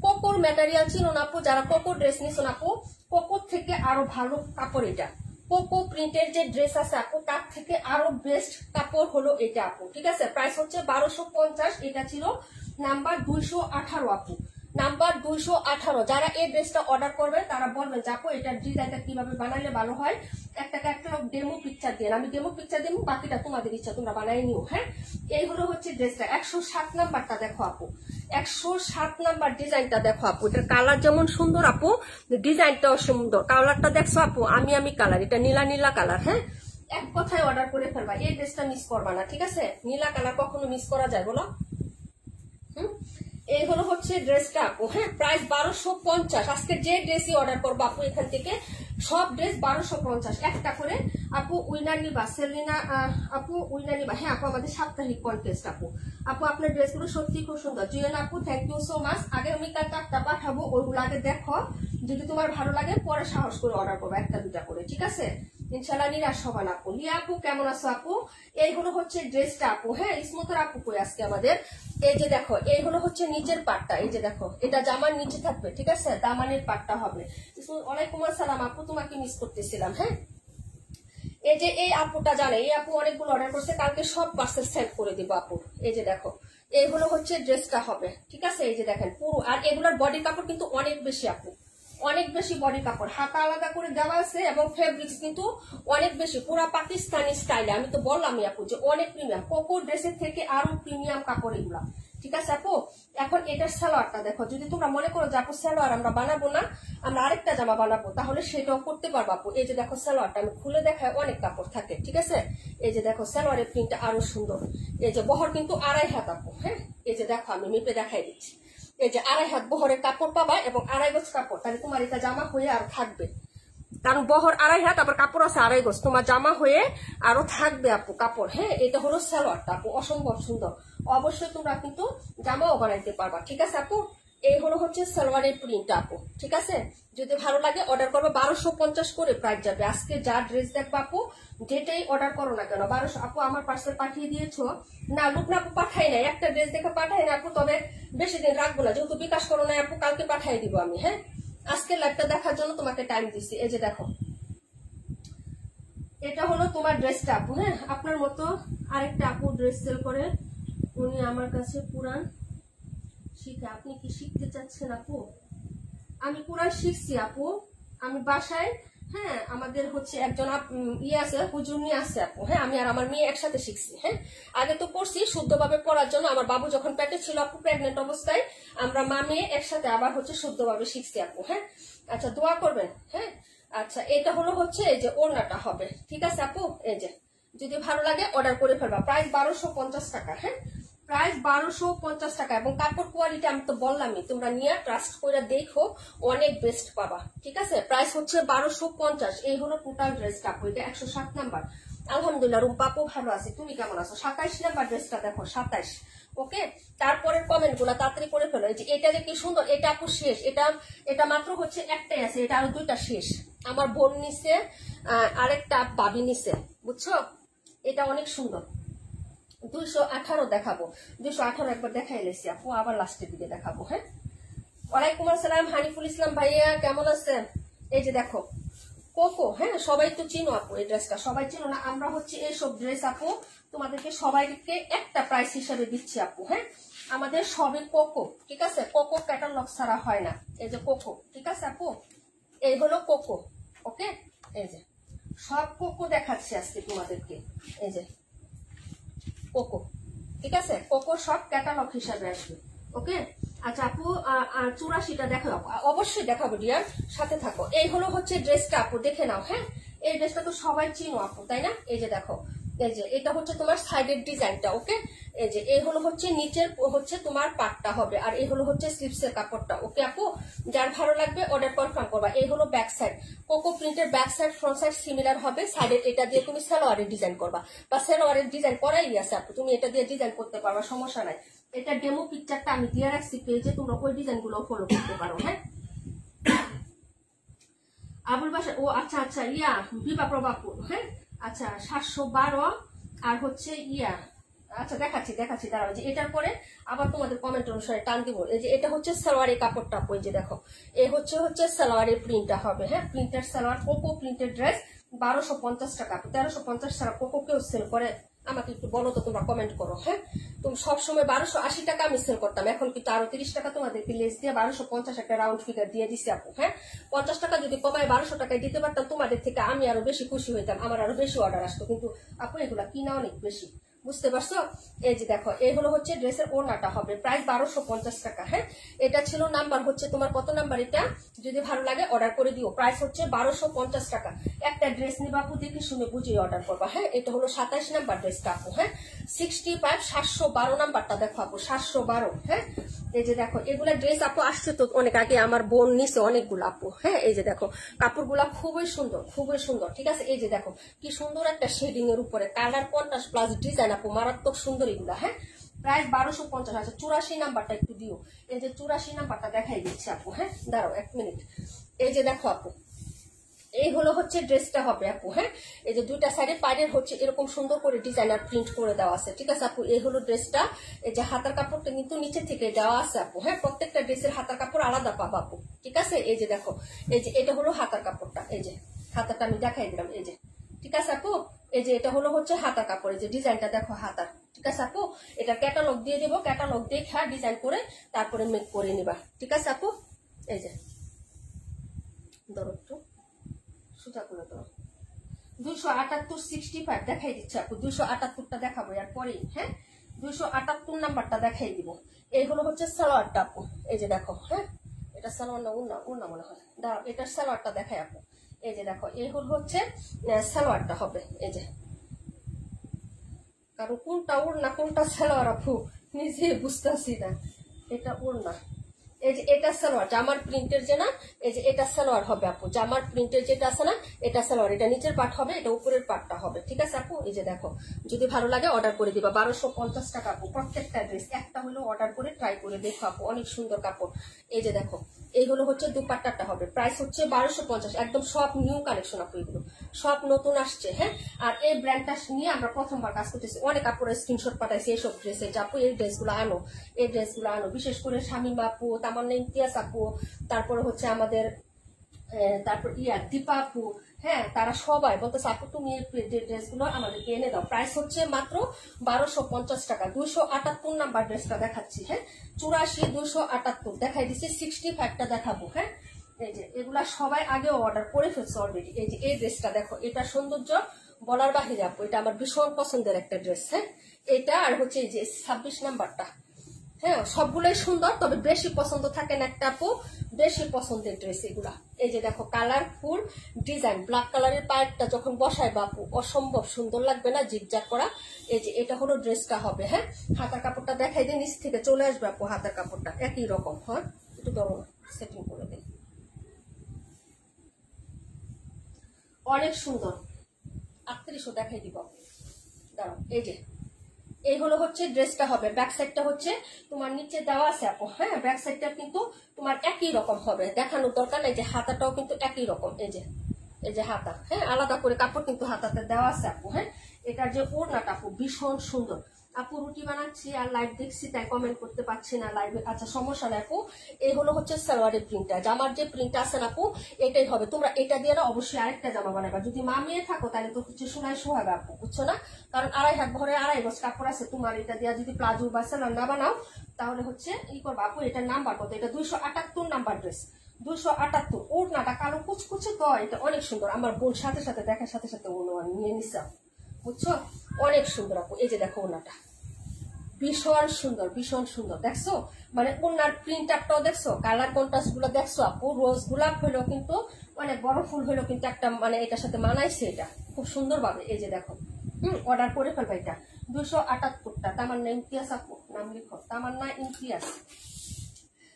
কোকোর ম্যাটেরিয়াল চিনো না আপু, যারা কোকো ড্রেস নিছো না আপু, কোকোর থেকে আরো ভালো কাপড় এটা। কোকো প্রিন্টের যে ড্রেস আছে আপু, তার থেকে আরো বেস্ট কাপড় হলো এটা আপু। ঠিক আছে, প্রাইস হচ্ছে 1250। এটা ছিল নাম্বার 218 আপু, নাম্বার 218। যারা এই ড্রেসটা অর্ডার করবেন তারা বলবেন যে আপু এটার ডিজাইনটা কিভাবে বানাইলে ভালো হয়, একটা ডেমো পিকচার দিয়ে, আমি ডেমো পিকচার দেবো, বাকিটা তোমাদের ইচ্ছা, তোমরা বানাই নিও। হ্যাঁ এই হলো হচ্ছে ড্রেসটা। 107 নাম্বারটা দেখো আপু, 107 নাম্বার ডিজাইনটা দেখো আপু। এটার কালার যেমন সুন্দর আপু, ডিজাইনটাও সুন্দর। কালারটা দেখছো আপু, আমি কালার, এটা নীলা নীলা কালার। হ্যাঁ এক কথায় অর্ডার করে ফেলবা, এই ড্রেসটা মিস করবা না। ঠিক আছে, নীলা কালার কখনো মিস করা যায় বলো। এই হলো হচ্ছে ড্রেসটা আপু। হ্যাঁ প্রাইস 1250। আজকে যে ড্রেসই অর্ডার করবো আপু এখান থেকে, সব ড্রেস 1250 একটা করে আপু। উইনার নিবা সেলিনা আপু, উইনার নিবা। হ্যাঁ আপু আমাদের সাপ্তাহিক কন্টেস্ট আপু। আপু আপনার ড্রেসগুলো সত্যি খুব সুন্দর। জুয়েল আপু থ্যাংক ইউ সো মাচ। আগে আমি কাল 4টা পাঠাবো, ওইগুলো আগে দেখো, যদি তোমার ভালো লাগে পরে সাহস করে অর্ডার করবো, 1-2টা করে। ঠিক আছে, ইনশাল্লাহ নিরাশ হবা না আপু। লিয়া আপু কেমন আছো আপু? এই হলো হচ্ছে ড্রেসটা আপু। হ্যাঁ স্মুথের আপু কই আজকে আমাদের। এই যে দেখো, এই হলো হচ্ছে নিচের পাটটা। এই যে দেখো, এটা জামার নিচে থাকবে। ঠিক আছে, দামানের পাটটা হবে। ওয়ালাইকুম আসসালাম আপু, তোমাকে মিস করতেছিলাম। হ্যাঁ এই যে এই আপুটা জানে, এই আপু অনেকগুলো অর্ডার করছে, কালকে সব পার্সেল সেন্ড করে দিব আপু। এই যে দেখো, এইগুলো হচ্ছে ড্রেসটা হবে। ঠিক আছে, এই যে দেখেন পুরো, আর এগুলোর বডি কাপড় কিন্তু অনেক বেশি আপু, অনেক বেশি বডি কাপড়, হাতা আলাদা করে দেওয়া আছে, এবং ফেব্রিক্স কিন্তু অনেক বেশি, পুরা পাকিস্তানি স্টাইলে। আমি তো বললামই আপু যে অনেক প্রিমিয়াম, কোকো ড্রেসের থেকে আরো প্রিমিয়াম কাপড় এগুলা। ঠিক আছে আপু, এখন এটার সালোয়ারটা দেখো, যদি তোমরা মনে করো যে আপু সালোয়ার আমরা বানাবো না, আমরা আরেকটা জামা বানাবো, তাহলে সেটাও করতে পারবো আপু। এই যে দেখো সালোয়ারটা আমি খুলে দেখায়, অনেক কাপড় থাকে। ঠিক আছে, এই যে দেখো সালোয়ারের প্রিন্টটা আরো সুন্দর। এই যে বহর কিন্তু 2.5 হাত আপু। হ্যাঁ এই যে দেখো, আমি মেপে দেখাই দিচ্ছি। এই যে 2.5 হাত বহরের কাপড় পাবা, এবং 2.5 গজ কাপড়, তাহলে তোমার এটা জামা হয়ে আর থাকবে, কারণ বহর 2.5 হাত, আবার কাপড় আছে 2.5 গজ, তোমার জামা হয়ে আরো থাকবে আপু কাপড়। হ্যাঁ এটা হলো সালোয়ারটা আপু, অসম্ভব সুন্দর। অবশ্যই তোমরা কিন্তু জামাও বানাইতে পারবা। ঠিক আছে আপু, এই হলো হচ্ছে সালোয়ারের প্রিন্ট আপু। ঠিক আছে, যদি ভালো লাগে অর্ডার করবো, 1250 করে প্রাইস যাবে। আজকে যা ড্রেস দেখবো আপু, যেটাই অর্ডার করো না কেন 1200। আপু আমার পার্সেল পাঠিয়ে দিয়েছো না? লুকনা আপু পাঠাই নাই, একটা ড্রেস দেখে পাঠাই না আপু, তবে বেশি দিন রাখবো না, যেহেতু বিকাশ করো না আপু, কালকে পাঠিয়ে দিব আমি। হ্যাঁ আজকে লাইভটা দেখার জন্য তোমাকে টাইম দিচ্ছি। এই যে দেখো, এটা হলো তোমার ড্রেসটা আপু। হ্যাঁ আপনার মতো আরেকটা আপু ড্রেস সেল করে, উনি আমার কাছে পুরান শিখে। আপনি কি শিখতে চাচ্ছেন আপু? আমি পুরান শিখছি আপু, আমি বাসায়, হ্যাঁ আমাদের হচ্ছে একজন ইয়ে আছে, হুজুর নিয়ে আছে আপু। হ্যাঁ আমি আর আমার মেয়ে একসাথে শিখছি। হ্যাঁ আগে তো পড়ছি শুদ্ধভাবে পড়ার জন্য, আমার বাবু যখন পেটে ছিল আপু, প্রেগনেন্ট অবস্থায়, আমরা মা মেয়ে একসাথে আবার হচ্ছে শুদ্ধভাবে শিখছি আপু। হ্যাঁ আচ্ছা দোয়া করবেন। হ্যাঁ আচ্ছা এটা হলো হচ্ছে এই যে ওড়নাটা হবে। ঠিক আছে আপু, এই যে যদি ভালো লাগে অর্ডার করে ফেলবা। প্রাইস 1250 টাকা। হ্যাঁ প্রাইস 1250 টাকা, এবং কাপড় কোয়ালিটি আমি তো বললামই, তোমরা নিয়ে ট্রাস্ট করে দেখো, অনেক বেস্ট পাবা। ঠিক আছে, প্রাইস হচ্ছে 1250। এই হলো টোটাল ড্রেসটা আপু, এটা 107 নাম্বার। আলহামদুলিল্লাহ রুম্পা আপু ভালো আছে, তুমি কেমন আছো? 27 নাম্বার ড্রেসটা দেখো, 27। ওকে, তারপরের কমেন্ট গুলা তাড়াতাড়ি করে ফেলো। এই যে এটা যে কি সুন্দর, এটা আপু শেষ, এটা মাত্র হচ্ছে একটাই আছে, এটা আরো দুইটা শেষ। আমার বোন নিছে, আরেকটা বাবি নিছে, বুঝছো? এটা অনেক সুন্দর। 218 দেখাবো, 218 একবার দেখাই লেছি আপু, আবার লাস্টের দিকে দেখাবো। হ্যাঁ, ওয়ালাইকুম আসসালাম হানিফুল ইসলাম ভাইয়া, কেমন আছেন? এই যে দেখো কোকো, হ্যাঁ সবাই তো চিনো আপু, এই ড্রেসটা সবাই চিনো না? আমরা হচ্ছে এইসব ড্রেস আপু তোমাদেরকে সবাইকে একটা প্রাইস হিসাবে দিচ্ছি আপু। হ্যাঁ, আমাদের সবই কোকো, ঠিক আছে? কোকো ক্যাটালগ ছাড়া হয় না। এই যে কোকো, ঠিক আছে আপু, এই হলো কোকো। ওকে, এই যে সব কোকো দেখাচ্ছি আজকে তোমাদেরকে। এই যে কোকো, ঠিক আছে? কোকো সব ক্যাটালগ হিসাবে আসবে। ওকে, আচ্ছা আপু 84টা দেখাও, অবশ্যই দেখাবো ডিয়ার, সাথে থাকো। এই হলো হচ্ছে ড্রেসটা আপু, দেখে নাও। হ্যাঁ, এই ড্রেসটা তো সবাই চিনো আপু, তাই না? এই যে দেখো, এই যে এটা হচ্ছে তোমার সাইডের ডিজাইনটা। ওকে, এই যে এই হলো হচ্ছে নিচের হচ্ছে তোমার পাটটা হবে, আর এই হলো হচ্ছে স্লিপসের কাপড়টা। ওকে আপু, যার ভালো লাগবে অর্ডার কনফার্ম করবা। এই হলো ব্যাক সাইড, কোকো প্রিন্টের back side front side similar হবে। সাইডে এটা দিয়ে তুমি সালোয়ারের ডিজাইন করবা, বা সালোয়ারের ডিজাইন করাই আছে আপু, তুমি এটা দিয়ে ডিজাইন করতে পারবা, সমস্যা নাই। এটা ডেমো পিকচারটা আমি দিয়ে রাখছি পেজে, তোমরা ওই ডিজাইন গুলো ফলো করতে পারো। হ্যাঁ, আবুল বাসা, ও আচ্ছা আচ্ছা, ইয়া বিবা প্রভাপুর। হ্যাঁ, আচ্ছা 712 আর হচ্ছে ইয়া, আচ্ছা দেখাচ্ছি দাঁড়াও। যে এটার পরে আবার তোমাদের কমেন্ট অনুসারে টান দিব। এই যে এটা হচ্ছে সালোয়ারের কাপড়টা, ওই যে দেখো, এই হচ্ছে সালোয়ারের প্রিন্টটা হবে। হ্যাঁ, প্রিন্টের সালোয়ার, কোকো প্রিন্টের ড্রেস 1250 টাকা। 1350 টাকা কোকো কেউ সেল করে? আমাকে একটু বলো তো, তোমরা কমেন্ট করো। হ্যাঁ, তুমি সবসময় 1280 টাকা আমি সেল করতাম, এখন কিন্তু আরো 30 টাকা তোমাদেরকে লেস দিয়ে 1250 একটা রাউন্ড ফিগার দিয়ে দিচ্ছি আপু। হ্যাঁ, 50 টাকা যদি কমায় 1200 টাকায় দিতে পারতাম তোমাদের থেকে, আমি আরো বেশি খুশি হইতাম, আমার আরো বেশি অর্ডার আসতো। কিন্তু আপু এগুলা কিনা অনেক বেশি, বুঝতে পারছো? এই যে দেখো, এই হলো হচ্ছে ড্রেসের ওড়নাটা হবে প্রাইস 1250 টাকা। হ্যাঁ, এটা ছিল নাম্বার হচ্ছে তোমার কত নাম্বার, এটা যদি ভালো লাগে অর্ডার করে দিও। প্রাইস হচ্ছে 1250 টাকা। একটা ড্রেস নিবা আপু, দেখে শুনে বুঝিয়ে অর্ডার করবা। হ্যাঁ, এটা হলো 27 নাম্বার ড্রেসটা আপু। হ্যাঁ, 65 712 নাম্বারটা দেখো আপু, 712। হ্যাঁ, এই যে দেখো, এগুলা ড্রেস আপু আসছে তো অনেক আগে, আমার বোন নিছে অনেকগুলো আপু। হ্যাঁ, এই যে দেখো কাপড়গুলা খুবই সুন্দর, ঠিক আছে? এই যে দেখো কি সুন্দর একটা শেডিং এর উপরে কালার কন্ট্রাস্ট প্লাস ডিজাইন আপু, মারাত্মক সুন্দর এগুলা। হ্যাঁ, প্রাইস 1250। আছে 84 নাম্বারটা একটু দিও। এই যে 84 নাম্বারটা দেখাই দিচ্ছি আপু। হ্যাঁ, দাঁড়াও 1 মিনিট। এই যে দেখো আপু, এই হলো হচ্ছে ড্রেসটা হবে আপু। হ্যাঁ, এই যে দুইটা সাইডে পাড়ের হচ্ছে এরকম সুন্দর করে ডিজাইনার প্রিন্ট করে দেওয়া আছে, ঠিক আছে আপু? এই হলো ড্রেসটা। এই যে হাতার কাপড়টা কিন্তু নিচে থেকে দেওয়া আছে আপু। হ্যাঁ, প্রত্যেকটা ড্রেসের হাতার কাপড় আলাদা পাবো আপু, ঠিক আছে? এই যে দেখো, এই যে এটা হলো হাতার কাপড়টা, এই যে হাতাটা আমি দেখাই দিলাম। এই যে, ঠিক আছে আপু, এই যে এটা হলো হচ্ছে হাতার কাপড়, এই যে ডিজাইনটা দেখো হাতার, ঠিক আছে আপু? এটা ক্যাটালগ দিয়ে দেবো, ক্যাটালগ দেখে ডিজাইন করে তারপরে মেক করে নিবা, ঠিক আছে আপু? এই যে ধরো একটু সোজা করে দাও। 278 65 দেখাই দিচ্ছে আপু, 278টা দেখাবো এরপরে। হ্যাঁ, 278 নাম্বারটা দেখাই দিব। এই হলো হচ্ছে সালোয়ারটা আপু, এই যে দেখো। হ্যাঁ, এটা সালোয়ার না উন্না মনে হয়, দাঁড়াও এটার সালোয়ারটা দেখাই আপু। এই যে দেখো, এই হলো হচ্ছে সালোয়ারটা হবে। এই যে কারণ কোনটা উড়না কোনটা সালোয়ার আপু নিজে বুঝতেছি না। এটা উড়না, এই যে এটা সালোয়ার, জামার প্রিন্টের যে না, এই যে এটা সালোয়ার হবে আপু, জামার প্রিন্টের যেটা আছে না এটা সালোয়ার, এটা নিচের পাট হবে, এটা উপরের পাটটা হবে, ঠিক আছে আপু? এই যে দেখো, যদি ভালো লাগে অর্ডার করে দিবা। 1250 টাকা আপু প্রত্যেকটা ড্রেস, একটা হলেও অর্ডার করে ট্রাই করে দেখো আপু, অনেক সুন্দর কাপড়। এই যে দেখো, এই হলো হচ্ছে দুপাট্টাটা হবে, প্রাইস হচ্ছে 1250। একদম সব নিউ কালেকশন আপু, এগুলো সব নতুন আসছে। হ্যাঁ, আর এই ব্র্যান্ডটা নিয়ে আমরা প্রথমবার কাজ করতেছি, অনেক আপুরা স্ক্রিনশট পাঠাইছি এইসব ড্রেসে, আপু এই ড্রেসগুলো আনো, এই ড্রেসগুলো আনো। বিশেষ করে শামিমা আপু, তামান্না ইমতিয়াজ আপু, তারপরে হচ্ছে আমাদের তারপর দীপা আপু, হ্যাঁ তারা সবাই বলতেছে আপু তুমি এই ড্রেসগুলো আমাদেরকে এনে দাও। প্রাইস হচ্ছে মাত্র 1250 টাকা। 278 নাম্বার ড্রেসটা দেখাচ্ছি। হ্যাঁ, 84 278 দেখাই দিচ্ছি, 65টা দেখাবো। হ্যাঁ, এই যে এগুলা সবাই আগে অর্ডার করে ফেলছে অলরেডি। এই যে এই ড্রেসটা দেখো, এটা সৌন্দর্য বলার বাহিরে আপু, এটা আমার ভীষণ পছন্দের একটা ড্রেস। হ্যাঁ, এটা আর হচ্ছে এই যে 26 নাম্বারটা। হ্যাঁ, সবগুলোই সুন্দর, তবে বেশি পছন্দ থাকে না একটা আপু, বেশি পছন্দের ড্রেস এগুলা। এই যে দেখো কালারফুল ডিজাইন, ব্ল্যাক কালারের পায়েরটা যখন বসায় বাপু অসম্ভব সুন্দর লাগবে না, জিগজাগ করা। এই যে এটা হলো ড্রেসটা হবে। হ্যাঁ, হাতার কাপড়টা দেখাই দিই, নিচ থেকে চলে আসবে আপু, হাতার কাপড়টা একই রকম। হ্যাঁ, একটু ধরো সেটিং করে দিই, অনেক সুন্দর। আপনি 3800 দেখাই দিব। দাঁড়াও, এই যে এই হলো হচ্ছে ড্রেসটা হবে। ব্যাক সাইডটা হচ্ছে তোমার নিচে দেওয়া আছে আপু, হ্যাঁ ব্যাক সাইডটা কিন্তু তোমার একই রকম হবে, দেখানোর দরকার নাই। যে হাতাটাও কিন্তু একই রকম, এই যে হাতা, হ্যাঁ আলাদা করে কাপড় কিন্তু হাতাতে দেওয়া আছে আপু। হ্যাঁ এটার যে ওড়নাটা আপু ভীষণ সুন্দর। আপু রুটি বানাচ্ছি আর লাইভ দেখছি তাই কমেন্ট করতে পারছি না লাইভে, আচ্ছা সমস্যা নাই আপু। এই হলো হচ্ছে সালোয়ারের প্রিন্টটা, জামার যে প্রিন্টটা আছে না আপু এটাই হবে। তোমরা এটা দিয়ে না অবশ্যই আরেকটা জামা বানাবা, যদি মা মেয়ে থাকো তাহলে তো হচ্ছে সোনায় সোহাগা আপু, বুঝছো না? কারণ 2.5 হাত ভরে 2.5 গজ কাপড় আছে তোমার, এটা দিয়ে যদি প্লাজো বা সালোয়ার না বানাও তাহলে হচ্ছে ই করবা আপু। এটার নাম্বার কত? এটা 278 নাম্বার ড্রেস, 278। ওড়নাটা কালো কুচকুচে তো, এটা অনেক সুন্দর। আমার বোন সাথে সাথে দেখার সাথে সাথে ওড়না নিয়ে নিছে, বুঝছো? অনেক সুন্দর আপু। এই যে দেখো ওড়নাটা ভীষণ সুন্দর, ভীষণ সুন্দর, দেখছো? মানে ওনার প্রিন্ট আপটাও দেখছো, কালার কন্ট্রাস্ট গুলো দেখছো আপু। রোজ গোলাপ হইলো কিন্তু মানে বড় ফুল হইলো কিন্তু একটা মানে এটার সাথে মানাইছে, এটা খুব সুন্দর ভাবে। এই যে দেখো, অর্ডার করে ফেলবা এটা। 278টা। তামান্না ইমতিয়াজ আপু নাম লিখো, তামান্না ইমতিয়াজ।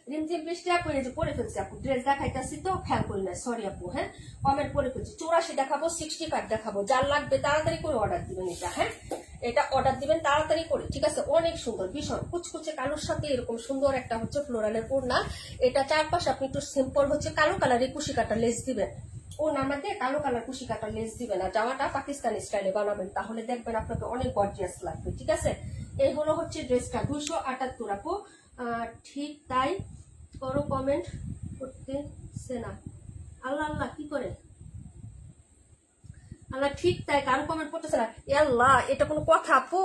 রিমঝিম বৃষ্টি আপু এই যে পরে ফেলছি আপু, ড্রেস দেখাইতেছি তো খেয়াল করি না, সরি আপু। হ্যাঁ কমেন্ট করে ফেলছি। 84 দেখাবো, 65 দেখাবো, যার লাগবে তাড়াতাড়ি করে অর্ডার দিবেন এটা। হ্যাঁ এটা অর্ডার দিবেন তাড়াতাড়ি করে, ঠিক আছে? অনেক সুন্দর, ভীষণ কুচকুচে কালোর সাথে এরকম সুন্দর একটা হচ্ছে ফ্লোরালের ওড়না। এটা চারপাশে আপনি একটু সিম্পল হচ্ছে কালো কালারের কুশি কাটা লেস দিবেন, ওড়নার মধ্যে কালো কালার কুশি কাটা লেস দিবেন। আর জামাটা পাকিস্তানি স্টাইলে বানাবেন, তাহলে দেখবেন আপনাকে অনেক গর্জিয়াস লাগবে, ঠিক আছে? এই হলো হচ্ছে ড্রেসটা। 278 আপু। ঠিক তাই করো, কমেন্ট করতেছে না। আল্লাহ আল্লাহ কি করে আল্লাহ, ঠিক তাই কারো কমেন্ট করতেছে না। আল্লাহ এটা কোনো কথা আপু?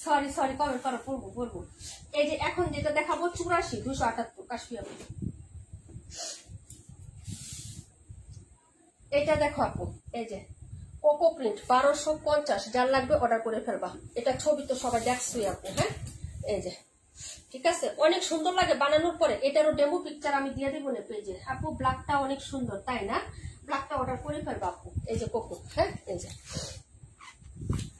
সরি সরি, কমেন্ট করো, বলবো। এই যে এখন যেটা দেখাবো 84, 278 কাশ্মীর। এটা দেখো আপু, এই যে কোকো প্রিন্ট 1250, যার লাগবে অর্ডার করে ফেলবা। এটা ছবি তো সবাই দেখছই আপু। হ্যাঁ এই যে ঠিক আছে, অনেক সুন্দর লাগে বানানোর পরে। এটারও ডেমো পিকচার আমি দিয়ে দেবো না পেজে আপু। ব্ল্যাকটা অনেক সুন্দর, তাই না? ব্ল্যাকটা অর্ডার করে ফেলবো আপু। এই যে কোকো, হ্যাঁ এই যে।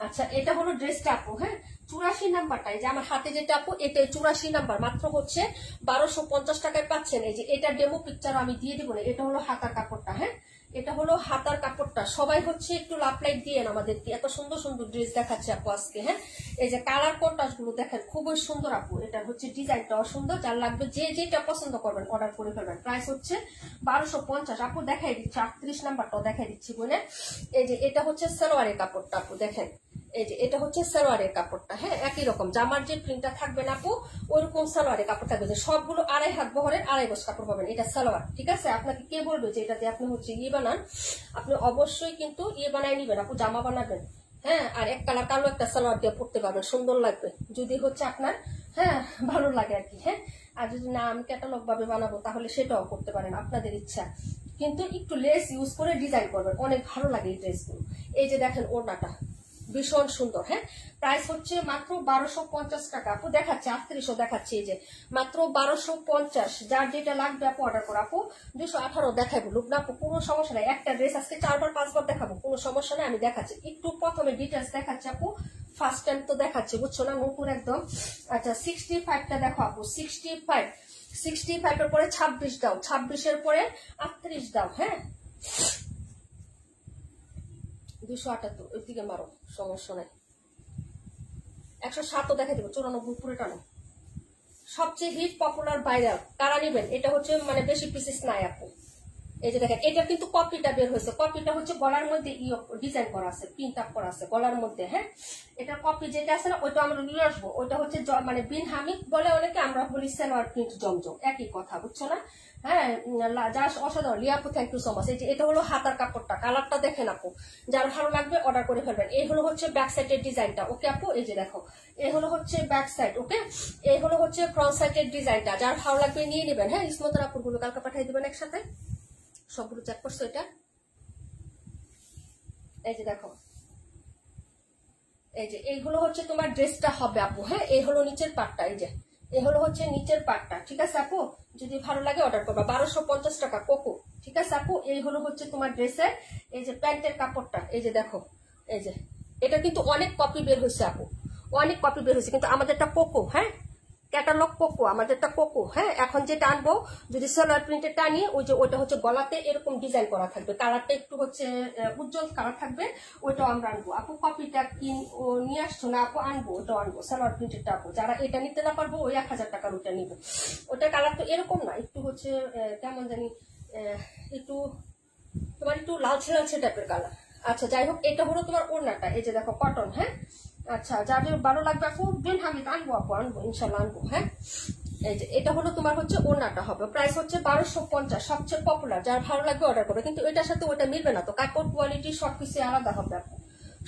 আচ্ছা এটা হলো ড্রেসটা আপু। হ্যাঁ 84 নাম্বারটা, এই যে আমার হাতে যেটা আপু এটা 84 নাম্বার, মাত্র হচ্ছে 1250 টাকায় পাচ্ছেন। এই যে এটা ডেমো পিকচার আমি দিয়ে দিব না। এটা হলো হাতার কাপড়টা, হ্যাঁ এটা হলো হাতার কাপড়টা। সবাই হচ্ছে একটু লাভ লাইট দিয়ে আমাদেরকে, এত সুন্দর সুন্দর ড্রেস দেখাচ্ছে আপু আজকে। হ্যাঁ এই যে কালার কন্ট্রাস্ট গুলো দেখেন খুবই সুন্দর আপু। এটা হচ্ছে ডিজাইনটাও সুন্দর, যার লাগবে যে যেটা পছন্দ করবেন অর্ডার করে ফেলবেন। প্রাইস হচ্ছে 1250 আপু। দেখাই দিচ্ছি 38 নাম্বারটাও দেখাই দিচ্ছি বলে। এই যে এটা হচ্ছে সালোয়ারের কাপড়টা আপু, দেখেন এই যে এটা হচ্ছে সালোয়ারের কাপড়টা। হ্যাঁ একই রকম জামার যে প্রিন্টটা থাকবে না আপু ওইরকম সালোয়ারের কাপড় থাকবে। সবগুলো 2.5 হাত বহরের 2.5 গজ কাপড় পাবেন। এটা সালোয়ার, ঠিক আছে? আপনাকে কে বলবে যে এটাতে আপনি হচ্ছে ইয়ে বানান? আপনি অবশ্যই কিন্তু ইয়ে বানাই নিবেন আপু, জামা বানাবেন। হ্যাঁ আর এক কালার কালো একটা সালোয়ার দিয়ে পড়তে পারবেন, সুন্দর লাগবে যদি হচ্ছে আপনার হ্যাঁ ভালো লাগে আর কি। হ্যাঁ আর যদি না আমি ক্যাটালগ ভাবে বানাবো তাহলে সেটাও করতে পারেন, আপনাদের ইচ্ছা। কিন্তু একটু লেস ইউজ করে ডিজাইন করবেন, অনেক ভালো লাগে এই ড্রেসগুলো। এই যে দেখেন ওড়নাটা ভীষণ সুন্দর। হ্যাঁ প্রাইস হচ্ছে মাত্র 1250 টাকা আপু। দেখাচ্ছে 3800 দেখাচ্ছে, এই যে মাত্র 1250। যার যেটা লাগবে আপু অর্ডার করো আপু। 218 দেখাবো, লুক না আপু কোনো সমস্যা নাই। একটা ড্রেস আজকে 4বার 5বার দেখাবো, কোনো সমস্যা নাই। আমি দেখাচ্ছি একটু প্রথমে ডিটেলস দেখাচ্ছি আপু, ফার্স্ট টাইম তো দেখাচ্ছি বুঝছো না, নতুন একদম। আচ্ছা 65টা দেখো আপু, 65 এর পরে 26 দাও, 26 এর পরে 38 দাও। হ্যাঁ 278 ওই দিকে মারো, সমস্যা নাই। 107 দেখা দেবো, 94 পুরো টানো। সবচেয়ে হিট পপুলার ভাইরাল কারা নিবেন? এটা হচ্ছে মানে বেশি পিসেস নাই আপু। এই যে দেখেন এটা কিন্তু কপিটা বের হয়েছে, কপিটা হচ্ছে গলার মধ্যে ডিজাইন করা আছে, প্রিন্ট আপ করা আছে গলার মধ্যে। হ্যাঁ এটা কপি যেটা আছে না ওইটা আমরা নিয়ে আসবো। ওইটা হচ্ছে মানে বিন হামিদ বলে অনেকে, আমরা বলি সালোয়ার প্রিন্ট জমজম, একই কথা বুঝছো না? হ্যাঁ যা অসাধারণ লিয়াপু, থ্যাংক ইউ সো মাচ। এই যে এটা হলো হাতার কাপড়টা, কালারটা দেখেন আপু, যার ভালো লাগবে অর্ডার করে ফেলবেন। এই হলো হচ্ছে ব্যাক সাইডের ডিজাইনটা, ওকে আপু? এই যে দেখো এই হলো হচ্ছে ব্যাক সাইড, ওকে? এই হলো হচ্ছে ফ্রন্ট সাইডের ডিজাইনটা, যার ভালো লাগবে নিয়ে নেবেন। হ্যাঁ ইসমতের আপুর গুলো কালকে পাঠিয়ে দিবেন একসাথে, সবগুলো চেক করছো এটা? এই যে দেখো এই যে এইগুলো হচ্ছে তোমার ড্রেসটা হবে আপু। হ্যাঁ এই হলো নিচের পাটটা, এই যে এই হলো হচ্ছে নিচের পাটটা, ঠিক আছে আপু? যদি ভালো লাগে অর্ডার করবা। 1250 টাকা কোকো, ঠিক আছে আপু? এই হলো হচ্ছে তোমার ড্রেসের এই যে প্যান্টের কাপড়টা। এই যে দেখো এই যে এটা কিন্তু অনেক কপি বের হয়েছে আপু, অনেক কপি বের হয়েছে, কিন্তু আমাদেরটা কোকো। হ্যাঁ ক্যাটালগ কোকো, আমাদেরটা কোকো। হ্যাঁ, এখন যেটা আনবো যদি সালোয়ার প্রিন্টের টানি, ওই যে ওইটা হচ্ছে গলাতে এরকম ডিজাইন করা থাকবে, কালারটা একটু হচ্ছে উজ্জ্বল কালার থাকবে, ওইটাও আমরা আনবো। আপু কপিটা নিয়ে আসছো না আপু? আনবো, ওটাও আনবো, সালোয়ার প্রিন্টেরটা আপু। যারা এটা নিতে না পারবো ওই 1000 টাকার ওটা নিবো। ওটার কালার তো এরকম না, একটু হচ্ছে কেমন জানি একটু তোমার একটু লালচে লালচে টাইপের কালার। আচ্ছা যাই হোক, এটা হলো তোমার ওড়নাটা, এই যে দেখো কটন। হ্যাঁ, আচ্ছা যাদের ভালো লাগবে আপু বিন হামিদ আনবো আপু, আনবো ইনশাল্লাহ আনবো। হ্যাঁ, এই যে এটা হলো তোমার হচ্ছে ওড়নাটা হবে, প্রাইস হচ্ছে 1250, সবচেয়ে পপুলার। যার ভালো লাগবে অর্ডার করবে, কিন্তু এটার সাথে ওটা মিলবে না তো, কাপড় কোয়ালিটি সবকিছু আলাদা হবে আপু,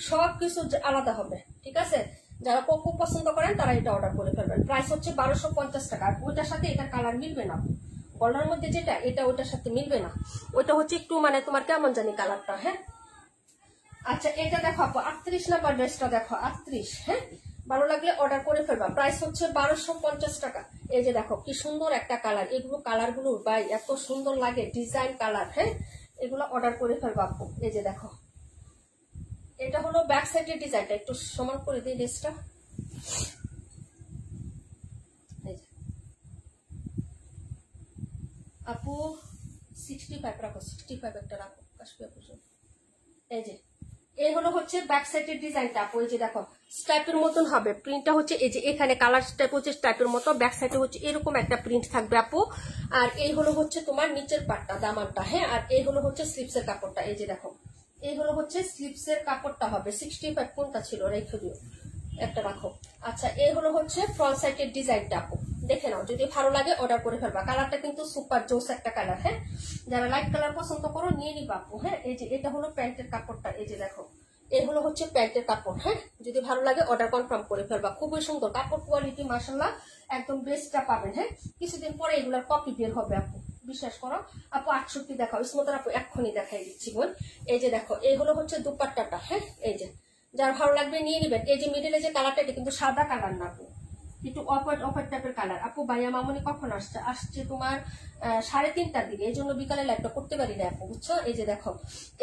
সবকিছু আলাদা হবে। ঠিক আছে, যারা কোকো পছন্দ করেন তারা এটা অর্ডার করে ফেলবেন। প্রাইস হচ্ছে 1250 টাকা। আর ওইটার সাথে এটার কালার মিলবে না, গলার মধ্যে যেটা এটা ওইটার সাথে মিলবে না, ওইটা হচ্ছে একটু মানে তোমার কেমন জানি কালারটা। হ্যাঁ, আচ্ছা এটা দেখো আপু 38 নাম্বার ড্রেসটা দেখো, 38। হ্যাঁ, ভালো লাগলে অর্ডার করে ফেলবা। প্রাইস হচ্ছে 1250 টাকা। এই যে দেখো কি সুন্দর একটা কালার, এগুলো কালার গুলো ভাই এত সুন্দর লাগে, ডিজাইন কালার। হ্যাঁ, এগুলো অর্ডার করে ফেলবা আপু। এই যে দেখো এটা হলো ব্যাক সাইডের ডিজাইনটা, একটু সমান করে দিই ড্রেসটা। আপু 65 রাখো, 65 একটা রাখো কাশ্মীর পর্যন্ত। এই যে এই হলো হচ্ছে ব্যাক সাইডের ডিজাইনটা আপু। এই যে দেখো স্ট্রাইপের মতন হবে, প্রিন্টটা হচ্ছে এই যে এখানে কালার স্ট্রাইপ হচ্ছে স্ট্রাইপের মতো, ব্যাক সাইডে হচ্ছে এরকম একটা প্রিন্ট থাকবে আপু। আর এই হলো হচ্ছে তোমার নিচের পাটটা, দামানটা। হ্যাঁ, আর এই হলো হচ্ছে স্লিপসের কাপড়টা। এই যে দেখো এই হলো হচ্ছে স্লিপসের কাপড়টা হবে। 65 কোনটা ছিল রেখে দিও, একটা রাখো। আচ্ছা এই হলো হচ্ছে ফ্রন্ট সাইডের ডিজাইনটা আপু, দেখে নাও, যদি ভালো লাগে অর্ডার করে ফেলবা। কালারটা কিন্তু সুপার জোস একটা কালার। হ্যাঁ, যারা লাইট কালার পছন্দ করো নিয়ে নিবা আপু। হ্যাঁ, এই যে এটা হলো প্যান্টের কাপড়টা। এই যে দেখো এই হলো হচ্ছে প্যান্টের কাপড়। হ্যাঁ, যদি ভালো লাগে অর্ডার কনফার্ম করে ফেলবা। খুবই সুন্দর কাপড় কোয়ালিটি, মাশাআল্লাহ একদম বেস্টটা পাবেন। হ্যাঁ, কিছুদিন পরে এগুলার কপি বের হবে আপু, বিশ্বাস করো। আপু 68 দেখাও, স্মতার আপু এক্ষুনি দেখাই দিচ্ছি বোন। এই যে দেখো এই হলো হচ্ছে দুপাট্টাটা। হ্যাঁ, এই যে যার ভালো লাগবে নিয়ে নিবেন। এই যে মিডিলে যে কালারটা এটা কিন্তু সাদা কালার না আপু, একটু অফার টাইপের কালার। আপু ভাইয়া মামনি কখন আসছে? আসছে তোমার 3:30টার দিকে, এই জন্য বিকালে লাইভটা করতে পারি না আপু, বুঝছো। এই যে দেখো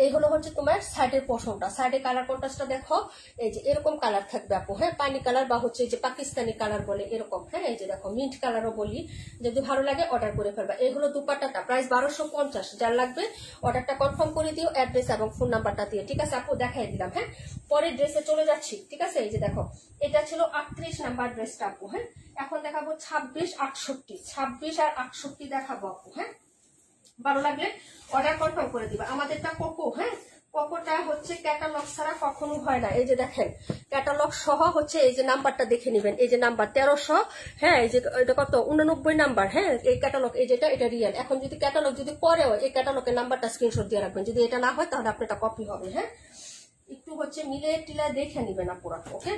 এই হলো হচ্ছে তোমার সাইডের পোর্শনটা, সাইডে কালার কন্ট্রাস্টটা দেখো। এই যে এরকম কালার থাকবে আপু। হ্যাঁ, পানি কালার বা হচ্ছে এই যে পাকিস্তানি কালার বলে এরকম। হ্যাঁ, এই যে দেখো মিন্ট কালারও বলি। যদি ভালো লাগে অর্ডার করে ফেলবা। এই হলো দুপাট্টাটা, প্রাইস 1250। যার লাগবে অর্ডারটা কনফার্ম করে দিও অ্যাড্রেস এবং ফোন নাম্বারটা দিয়ে। ঠিক আছে আপু, দেখাই দিলাম। হ্যাঁ, পরের ড্রেসে চলে যাচ্ছি। ঠিক আছে, এই যে দেখো এটা ছিল 38 নাম্বার ড্রেসটা আপু। হ্যাঁ, এখন দেখাবো 26, 68, 26 আর 68 দেখাবো আপু। হ্যাঁ, ভালো লাগলে অর্ডার কনফার্ম করে দিবা। আমাদেরটা কোকো। হ্যাঁ, কোকোটা হচ্ছে ক্যাটালগ ছাড়া কখনো হয় না। এই যে দেখেন ক্যাটালগ সহ হচ্ছে এই যে নাম্বারটা দেখে নিবেন, এই যে নাম্বার 1300। হ্যাঁ, এই যে এটা কত 89 নাম্বার। হ্যাঁ, এই ক্যাটালগ এই যেটা এটা রিয়েল। এখন যদি ক্যাটালগ যদি পরেও এই ক্যাটালগের নাম্বারটা স্ক্রিনশট দিয়ে রাখবেন, যদি এটা না হয় তাহলে আপনার এটা কপি হবে। হ্যাঁ, একটু হচ্ছে মিলে টিলা দেখে নিবেন না পুরো। ওকে,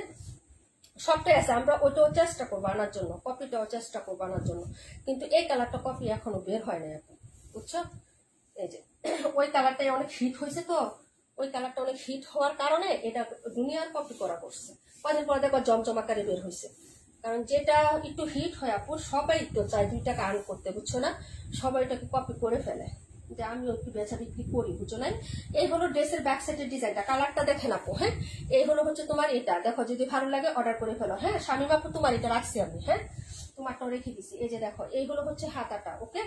সবটাই আছে, আমরা ওইটাও চেষ্টা করবো আনার জন্য, কপিটাও চেষ্টা করবো আনার জন্য, কিন্তু এই কালারটা কপি এখনো বের হয় না এখন, বুঝছো। এই যে ওই কালারটাই অনেক হিট হয়েছে, তো ওই কালারটা অনেক হিট হওয়ার কারণে এটা দুনিয়ার কপি করা করছে। কদিন পরে দেখো জমজমাকারে বের হয়েছে, কারণ যেটা একটু হিট হয় আপু সবাই একটু চায় 2 টাকা আর্ন করতে, বুঝছো না। সবাই এটাকে কপি করে ফেলে, যে আমি একটু বেচা বিক্রি করি, বুঝছো না। এই হলো ড্রেসের ব্যাক সাইডের ডিজাইনটা, কালারটা দেখেন আপু। হ্যাঁ, এই হলো হচ্ছে তোমার এটা দেখো, যদি ভালো লাগে অর্ডার করে ফেলো। হ্যাঁ, স্বামী বাপু তোমার এটা রাখছি আমি। হ্যাঁ, তোমারটাও রেখে দিছি। এই যে দেখো এই হলো হচ্ছে হাতাটা। ওকে,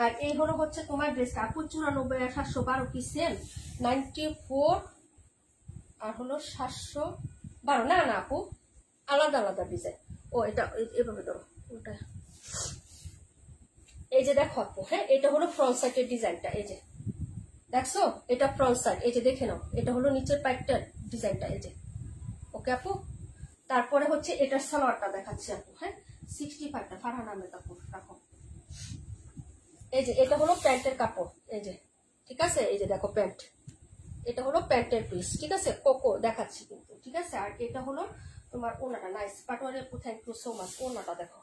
আর এই হলো হচ্ছে তোমার ড্রেসটা আপু 94 আর 712 কি সেম? 94 আর হলো 712 না না আপু, আলাদা আলাদা ডিজাইন। ও এটা এভাবে ধরো ওটা। এই যে দেখো আপু। হ্যাঁ, এটা হলো ফ্রন্ট সাইডের ডিজাইনটা। এই যে দেখছো এটা ফ্রন্ট সাইড। এই যে দেখে নাও, এটা হলো নিচের পাইপটার ডিজাইনটা। এই যে ওকে আপু, তারপরে হচ্ছে এটার সালোয়ারটা দেখাচ্ছি আপু। হ্যাঁ, 65টা ফারহান আহমেদ কাপড় রাখো। এই যে এটা হলো প্যান্টের কাপড়। এই যে ঠিক আছে, এই যে দেখো প্যান্ট, এটা হলো প্যান্টের পিস। ঠিক আছে, কোকো দেখাচ্ছি কিন্তু। ঠিক আছে, আর এটা হলো তোমার ওনাটা। নাইস পাটোয়ারি আপু, থ্যাংক ইউ সো মাচ। ওনাটা দেখো,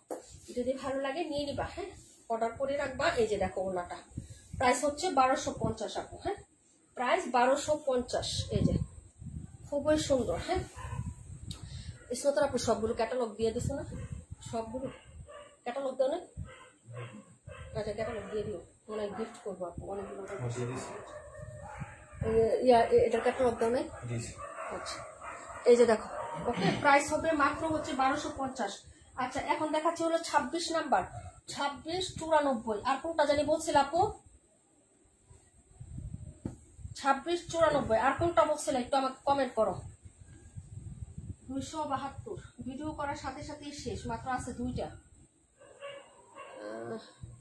যদি ভালো লাগে নিয়ে নিবা। হ্যাঁ, অর্ডার করে রাখবা। এই যে দেখো ওনাটা, প্রাইস হচ্ছে 1250 আপু। হ্যাঁ, প্রাইস 1250। এই যে খুবই সুন্দর। হ্যাঁ, স্মতার আপু সবগুলো ক্যাটালগ দিয়ে দিছো না? সবগুলো ক্যাটালগ দাও না? আচ্ছা ক্যাটালগ দিয়ে দিও, মনে হয় গিফট করবো আপু অনেকগুলো। এটার ক্যাটালগ দাও নাই? আচ্ছা, এই যে দেখো। ওকে, প্রাইস হবে মাত্র হচ্ছে 1250। আচ্ছা এখন দেখাচ্ছি হলো 26 নাম্বার, 2694। আর কোনটা জানি বলছিল আপু? 2694। আর কোনটা বলছিল একটু আমাকে কমেন্ট করো। 272 ভিডিও করার সাথে সাথেই শেষ, মাত্র আছে 2টা।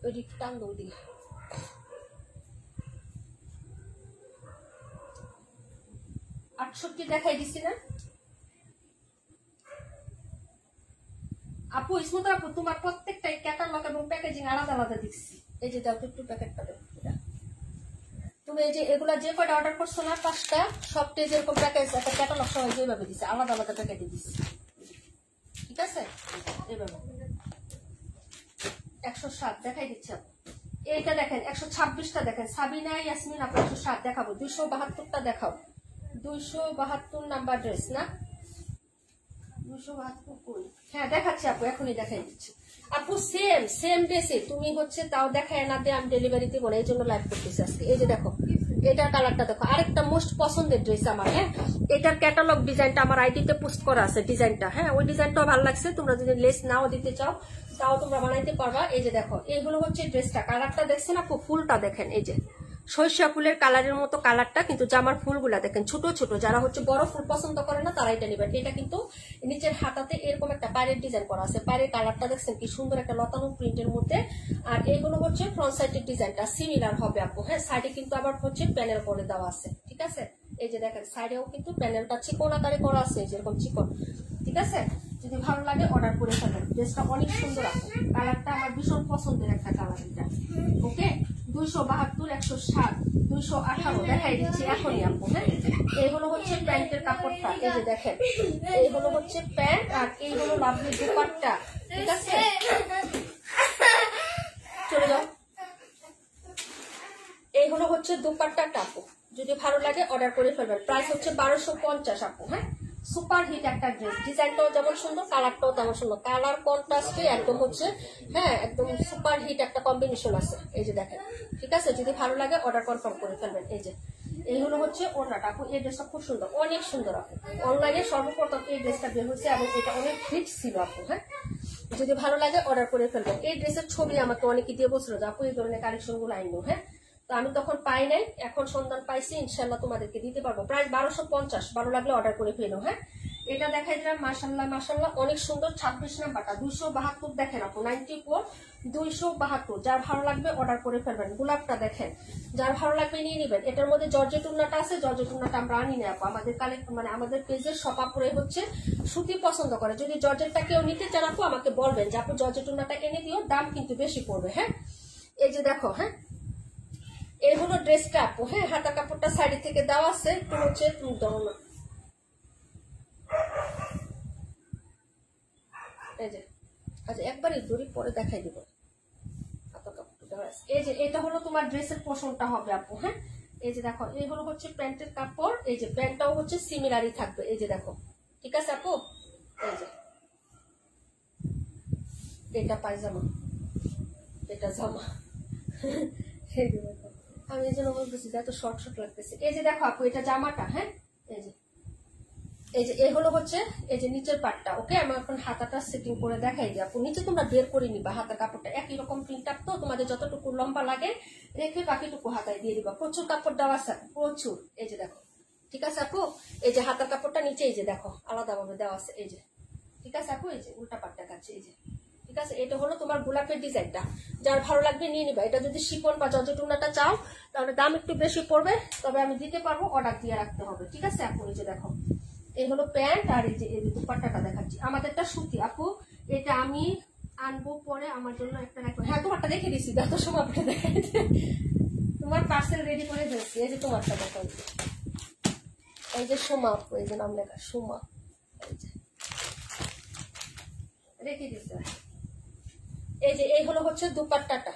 ওইদিকে টান দাও, ওইদিকে। আটষট্টি দেখাই দিছি না আপু? স্মুথ আপু তোমার প্রত্যেকটাই ক্যাটালগ এবং প্যাকেজিং আলাদা আলাদা দিচ্ছি। এই যে দাও তো একটু প্যাকেটটা দাও। তুমি এই যে এগুলা যে কয়টা অর্ডার করছো না 5টা, সবটাই যেরকম প্যাকেজ একটা ক্যাটালগ সবাই যেভাবে দিচ্ছে আলাদা আলাদা প্যাকেটে দিচ্ছি, ঠিক আছে? এইভাবে 107 দেখাই দিচ্ছি আপু। এইটা দেখেন 126টা দেখেন, সাবিনা ইয়াসমিন আপু 107 দেখাবো। 272টা দেখাও। 272 নাম্বার ড্রেস না? 272 কই? হ্যাঁ দেখাচ্ছি আপু, এখনই দেখাই দিচ্ছি আপু। সেম ড্রেসে তুমি হচ্ছে তাও দেখায় না দিয়ে আমি ডেলিভারি দিব না, এই জন্য লাইভ করতেছি আজকে। এই যে দেখো এটার কালারটা দেখো, আরেকটা মোস্ট পছন্দের ড্রেস আমার। হ্যাঁ এটার ক্যাটালগ ডিজাইনটা আমার আইডিতে পোস্ট করা আছে, ডিজাইনটা। হ্যাঁ ওই ডিজাইনটাও ভালো লাগছে, তোমরা যদি লেস নাও দিতে চাও তাও তোমরা বানাইতে পারবা। এই যে দেখো এইগুলো হচ্ছে ড্রেসটা, কালারটা দেখছেন আপু? ফুলটা দেখেন, এই যে সরিষা ফুলের কালারের মতো কালারটা, কিন্তু জামার ফুলগুলা দেখেন ছোট ছোট। যারা হচ্ছে বড় ফুল পছন্দ করে না তারা এটা নেবেন। এটা কিন্তু নিচের হাতাতে এরকম একটা পায়ের ডিজাইন করা আছে, পায়ের কালারটা দেখছেন কি সুন্দর, একটা লতানো প্রিন্টের মধ্যে। আর এইগুলো হচ্ছে ফ্রন্ট সাইডের ডিজাইনটা সিমিলার হবে আপু। হ্যাঁ সাইডে কিন্তু আবার হচ্ছে প্যানেল করে দেওয়া আছে, ঠিক আছে? এই যে দেখেন সাইডেও কিন্তু প্যানেলটা চিকন আকারে করা আছে, যেরকম চিকন, ঠিক আছে? যদি ভালো লাগে অর্ডার করে ফেলেন। ড্রেসটা অনেক সুন্দর আপু, কালারটা আমার ভীষণ পছন্দের একটা কালার এটা। ওকে 272, 107, 218 দেখাই দিচ্ছি এখনই আপু। হ্যাঁ এইগুলো হচ্ছে প্যান্টের কাপড়টা, এই যে দেখেন এইগুলো হচ্ছে প্যান্ট, আর এইগুলো লাভলি দুপাট্টা, ঠিক আছে? চলে যাও। এইগুলো হচ্ছে দুপাট্টাটা আপু, যদি ভালো লাগে অর্ডার করে ফেলবেন। প্রাইস হচ্ছে 1250 আপু। হ্যাঁ সুপার হিট একটা ড্রেস, ডিজাইনটাও যেমন সুন্দর, কালারটাও তেমন সুন্দর, কালার কন্ট্রাস্টে একদম হচ্ছে হ্যাঁ একদম সুপার হিট একটা কম্বিনেশন আছে। এই যে দেখেন, ঠিক আছে? যদি ভালো লাগে অর্ডার কনফার্ম করে ফেলবেন। এই যে এইগুলো হচ্ছে ওড়নাটা আপু, এই ড্রেসটা খুব সুন্দর, অনেক সুন্দর আপু। অনলাইনে সর্বপ্রথম এই ড্রেসটা বের হয়েছে এবং এটা অনেক হিট ছিল আপু। হ্যাঁ যদি ভালো লাগে অর্ডার করে ফেলবেন। এই ড্রেসের ছবি আমাকে অনেকে দিয়ে বলছিল যে আপু এই ধরনের কালেকশন গুলো আইনো। হ্যাঁ তো আমি তখন পাই নাই, এখন সন্ধান পাইছি, ইনশাল্লাহ তোমাদেরকে দিতে পারবো। প্রাইস 1250, ভালো লাগলে অর্ডার করে ফেলো। হ্যাঁ এটা দেখাই দিলাম, মাশাল্লাহ মাশাল্লাহ অনেক সুন্দর। 26 নাম্বারটা 272 দেখেন আপু, 94 272। যার ভালো লাগবে অর্ডার করে ফেলবেন। গোলাপটা দেখেন, যার ভালো লাগবে নিয়ে নেবেন। এটার মধ্যে জর্জেট উন্নাটা আছে, জর্জেট উন্নাটা আমরা আনি না আপু, আমাদের মানে আমাদের পেজের সব আপুরে হচ্ছে সুতি পছন্দ করে। যদি জর্জেটটা কেউ নিতে চান আপু আমাকে বলবেন যে আপু জর্জেট উন্নাটা এনে দিও, দাম কিন্তু বেশি পড়বে। হ্যাঁ এই যে দেখো, হ্যাঁ এই হলো ড্রেসটা আপু। হ্যাঁ হাতা কাপড়টা সাইডে থেকে দেওয়া আছে, একটু হচ্ছে দাও না। এই যে আচ্ছা একবারই দড়ি পরে দেখাই দিব। হাতা কাপড়টা দেওয়া আছে, এই যে এটা হলো তোমার ড্রেসের পোষণটা হবে আপু। হ্যাঁ এই যে দেখো এই হলো হচ্ছে প্যান্টের কাপড়, এই যে প্যান্টটাও হচ্ছে সিমিলারই থাকবে। এই যে দেখো, ঠিক আছে আপু? এই যে এটা পায়জামা, এটা জামা। আমি এই জন্য বলতেছি যে এত শর্ট শর্ট লাগতেছে। এই যে দেখো আপু এটা জামাটা। হ্যাঁ এই যে এই হলো হচ্ছে এই যে নিচের পাটটা। ওকে আমি এখন হাতাটা সেটিং করে দেখাই দিই আপু। নিচে তোমরা বের করে নিবা হাতার কাপড়টা, একই রকম প্রিন্ট আপ তো, তোমাদের যতটুকু লম্বা লাগে রেখে বাকিটুকু হাতায় দিয়ে দিবা। প্রচুর কাপড় দেওয়া আছে, প্রচুর। এই যে দেখো, ঠিক আছে আপু? এই যে হাতার কাপড়টা নিচে এই যে দেখো আলাদাভাবে দেওয়া আছে। এই যে ঠিক আছে আপু? এই যে উল্টা পাট দেখাচ্ছে। এই যে ঠিক আছে, এটা হলো তোমার গোলাপের ডিজাইনটা। যার ভালো লাগবে নিয়ে নিবা। এটা যদি শিফন বা জর্জেট উন্নাটা চাও তাহলে দাম একটু বেশি পড়বে, তবে আমি দিতে পারবো, অর্ডার দিয়ে রাখতে হবে। ঠিক আছে আপু? এই যে দেখো এই হলো প্যান্ট, আর এই যে দুপাট্টাটা দেখাচ্ছি। আমাদেরটা সুতি আপু, এটা আমি আনবো পরে, আমার জন্য একটা রাখবো। হ্যাঁ তোমারটা দেখে দিচ্ছি, যত সময় দেখাই তোমার পার্সেল রেডি করে দিয়েছি। এই যে তোমারটা দেখো, এই যে সোমা আপু, এই যে নাম লেখা সোমা, এই যে রেখে দিচ্ছি। এই যে এই হলো হচ্ছে দুপাট্টাটা,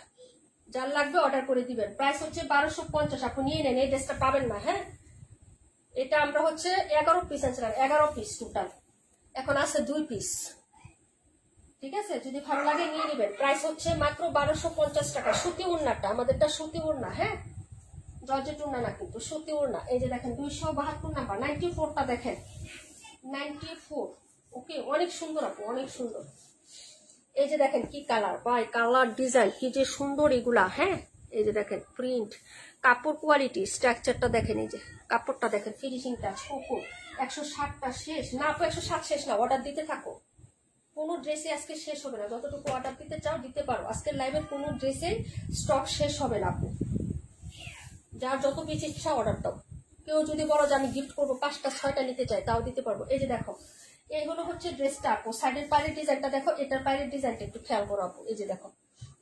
যার লাগবে অর্ডার করে দিবেন। প্রাইস হচ্ছে 1250 আপু, নিয়ে নেন। এই ড্রেসটা পাবেন না। হ্যাঁ এটা আমরা হচ্ছে 11 পিস আনছিলাম, 11 পিস টোটাল, এখন আছে 2 পিস। ঠিক আছে, যদি ভালো লাগে নিয়ে নেবেন। প্রাইস হচ্ছে মাত্র 1250 টাকা। সুতি উন্নাটা, আমাদেরটা সুতি উন্না। হ্যাঁ জর্জেট উন্না না, কিন্তু সুতি উন্না। এই যে দেখেন 272 নাম্বার, 94টা দেখেন, 94। ওকে অনেক সুন্দর আপু, অনেক সুন্দর। এই যে দেখেন কি কালার, বাই কালার ডিজাইন কি যে সুন্দর এগুলা। হ্যাঁ এই যে দেখেন প্রিন্ট, কাপড় কোয়ালিটি, স্ট্রাকচারটা দেখেন, এই যে কাপড়টা দেখেন, ফিনিশিং টাচ, কোকো। 160টা শেষ না আপু, 160 শেষ না, অর্ডার দিতে থাকো। কোনো ড্রেসে আজকে শেষ হবে না, যতটুকু অর্ডার দিতে চাও দিতে পারো। আজকের লাইভের কোনো ড্রেসে স্টক শেষ হবে না আপু, যার যত বেশি ইচ্ছা অর্ডার দাও। কেউ যদি বলো যে আমি গিফট করবো 5টা 6টা নিতে চাই, তাও দিতে পারবো। এই যে দেখো এইগুলো হচ্ছে ড্রেসটা আপু, সাইডের পায়ের ডিজাইনটা দেখো, এটার পায়ের ডিজাইনটা একটু খেয়াল করো আপু। এই যে দেখো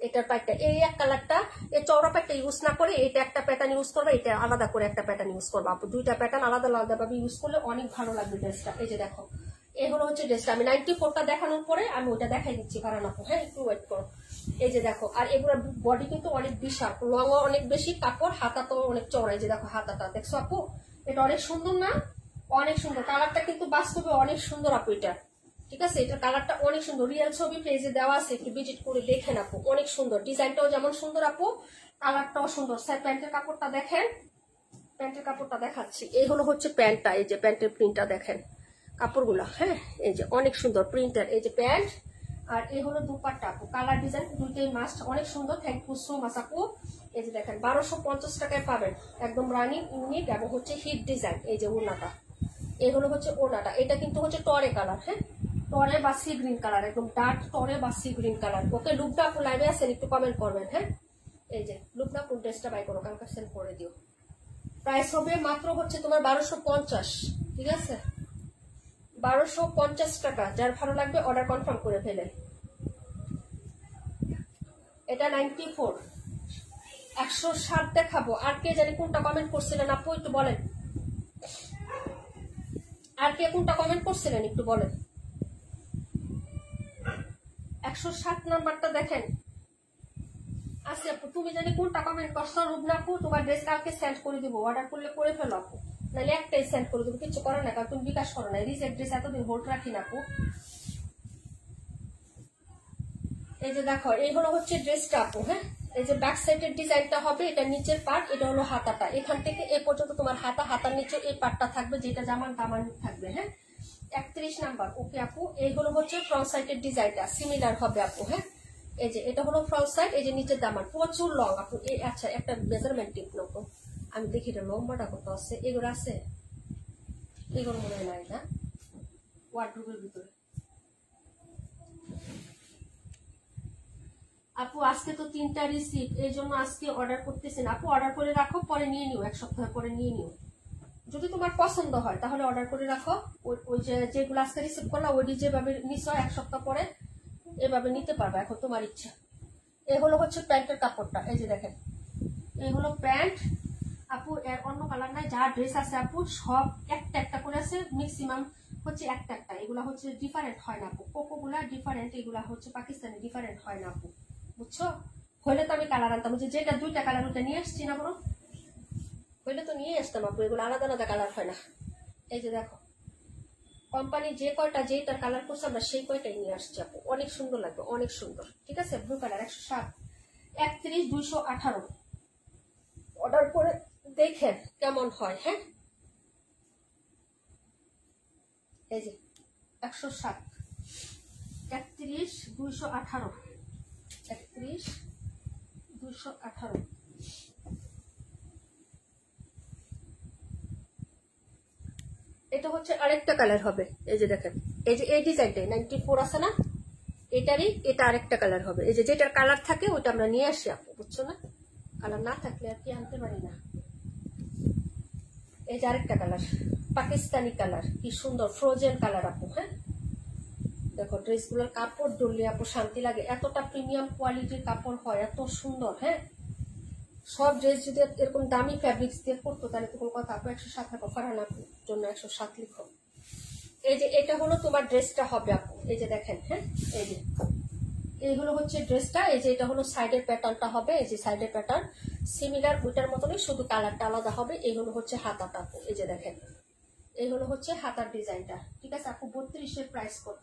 এটার পায়েরটা, এই এক কালারটা, এই চওড়া পায়েরটা ইউজ না করে এটা একটা প্যাটার্ন ইউজ করবে, এটা আলাদা করে একটা প্যাটার্ন ইউজ করবো আপু। দুইটা প্যাটার্ন আলাদা আলাদা ভাবে ইউজ করলে অনেক ভালো লাগবে ড্রেসটা। এই যে দেখো এগুলো হচ্ছে ড্রেসটা, আমি 94টা দেখানোর পরে আমি ওটা দেখাই দিচ্ছি কারণ আপু। হ্যাঁ একটু ওয়েট করো। এই যে দেখো, আর এগুলোর বডি কিন্তু অনেক বিশাল, লংও অনেক বেশি, কাপড় হাতা তো অনেক চওড়া। এই যে দেখো হাতাটা দেখছো আপু, এটা অনেক সুন্দর না? অনেক সুন্দর কালারটা কিন্তু বাস্তবে অনেক সুন্দর আপু এটা। ঠিক আছে, এটার কালারটা অনেক সুন্দর, রিয়েল ছবি পেজে দেওয়া আছে, একটু ভিজিট করে দেখেন আপু। অনেক সুন্দর, ডিজাইনটাও যেমন সুন্দর আপু, কালারটাও সুন্দর। স্যার প্যান্টের কাপড়টা দেখেন, প্যান্টের কাপড়টা দেখাচ্ছি। এই হলো হচ্ছে প্যান্টটা, এই যে প্যান্টের প্রিন্টটা দেখেন, কাপড়গুলা। হ্যাঁ এই যে অনেক সুন্দর প্রিন্টার, এই যে প্যান্ট, আর এই হলো দুপাট্টা আপু। কালার ডিজাইন দুইটাই মাস্ট, অনেক সুন্দর। থ্যাংক ইউ সো মাচ আপু। এই যে দেখেন 1250 টাকায় পাবেন, একদম রানিং ইউনিক এবং হচ্ছে হিট ডিজাইন। এই যে ওড়নাটা, এই হলো হচ্ছে ওড়নাটা, এটা কিন্তু হচ্ছে টরে কালার। হ্যাঁ টরে বা সি গ্রিন কালার, একদম ডার্ক টরে বা সি গ্রিন কালার। ওকে লুকটা আপু লাইভে আছেন, একটু কমেন্ট করবেন। হ্যাঁ এই যে লুকটা আপু, ড্রেসটা বাই করো, কালকে সেল করে দিও। প্রাইস হবে মাত্র হচ্ছে তোমার 1250, ঠিক আছে 1250 টাকা। যার ভালো লাগবে অর্ডার কনফার্ম করে ফেলে। এটা 94, 160 দেখাবো। আর কে জানি কোনটা কমেন্ট করছিলেন আপু, একটু বলেন। আর কে কোনটা কমেন্ট করছিলেন একটু বলেন। 160 নাম্বারটা দেখেন। আচ্ছা আপু তুমি জানি কোনটা কমেন্ট করছো, রুবনা আপু তোমার ড্রেস কালকে সেন্ড করে দিব, অর্ডার করলে করে ফেলো আপু, নাহলে একটাই সেন্ড করে দেবো, কিছু করে না, কারণ তুমি বিকাশ করো না। রিজেক্ট ড্রেস এতদিন হোল্ড রাখি না আপু। এই যে দেখো এই হলো হচ্ছে ড্রেসটা আপু। হ্যাঁ এই যে ব্যাক সাইডের ডিজাইনটা হবে, এটা নিচের পার্ট, এটা হলো হাতাটা, এখান থেকে এ পর্যন্ত তোমার হাতা, হাতার নিচে এই পার্টটা থাকবে, যেটা জামান দামান থাকবে। হ্যাঁ 31 নাম্বার। ওকে আপু এই হলো হচ্ছে ফ্রন্ট সাইডের ডিজাইনটা, সিমিলার হবে আপু। হ্যাঁ এই যে এটা হলো ফ্রন্ট সাইড, এই যে নিচের দামান প্রচুর লং আপু। এই আচ্ছা একটা মেজারমেন্ট টিপ নেবো আমি, দেখি এটা লম্বাটা কত আছে। এগুলো আছে, এগুলো মনে হয় নাই না ওয়ার্ডরোবের ভিতরে। আপু আজকে তো 3টা রিসিভ, এই জন্য আজকে অর্ডার করতেছেন আপু। অর্ডার করে রাখো, পরে নিয়ে নিও, এক সপ্তাহ পরে নিয়ে নিও। যদি তোমার পছন্দ হয় তাহলে অর্ডার করে রাখো। ওই যেগুলো আজকে রিসিভ করলাম ওই যেভাবে নিশ্চয় এক সপ্তাহ পরে এভাবে নিতে পারবে, এখন তোমার ইচ্ছা। এ হলো হচ্ছে প্যান্টের কাপড়টা, এই যে দেখেন এই হলো প্যান্ট আপু। এর অন্য কালার নাই, যা ড্রেস আছে আপু সব একটা একটা করে আছে, ম্যাক্সিমাম হচ্ছে একটা একটা। এগুলা হচ্ছে ডিফারেন্ট হয় না আপু, কোকো গুলা ডিফারেন্ট, এগুলা হচ্ছে পাকিস্তানি ডিফারেন্ট হয় না আপু, বুঝছো। হইলে তো আমি কালার আনতাম, যেটা দুইটা কালার ওটা নিয়ে আসছি না, বলো হইলে তো নিয়ে আসতাম আপু। এগুলো আলাদা আলাদা কালার হয় না। এই যে দেখো কোম্পানি যে কয়টা যেটার কালার করছে আমরা সেই কয়টাই নিয়ে আসছি আপু, অনেক সুন্দর লাগবে, অনেক সুন্দর। ঠিক আছে ব্লু কালার 107, 31, 218 অর্ডার করে দেখেন কেমন হয়। হ্যাঁ এই যে 107, 31, 218, 31, 218। এটা হচ্ছে আরেকটা কালার হবে, এই যে দেখেন এই যে এই ডিজাইনটাই 94 আছে না, এটারই এটা আরেকটা কালার হবে। এই যে যেটার কালার থাকে ওটা আমরা নিয়ে আসি আপু, বুঝছো না, কালার না থাকলে আর কি আনতে পারি না। এই যে আরেকটা কালার, পাকিস্তানি কালার, কি সুন্দর ফ্রোজেন কালার আপু। হ্যাঁ দেখো ড্রেসগুলোর কাপড় ধরলে আপু শান্তি লাগে, এতটা প্রিমিয়াম কোয়ালিটির কাপড় হয়, এত সুন্দর। হ্যাঁ সব ড্রেস যদি এরকম দামি ফ্যাব্রিক্স দিয়ে করতো তাহলে তো কোনো কথা আপু। 107 টাকা ফারান আপুর জন্য 107 লিখো। এই যে এটা হলো তোমার ড্রেসটা হবে আপু, এই যে দেখেন। হ্যাঁ এই যে এইগুলো হচ্ছে ড্রেসটা, এই যে এটা হলো সাইডের প্যাটার্নটা হবে, এই যে সাইডের প্যাটার্ন সিমিলার ওইটার মতনই, শুধু কালারটা আলাদা হবে। এই হলো হচ্ছে হাতাটা আপু, এই যে দেখেন এই হলো হচ্ছে হাতার ডিজাইনটা। ঠিক আছে আপু 32-এর প্রাইস কত?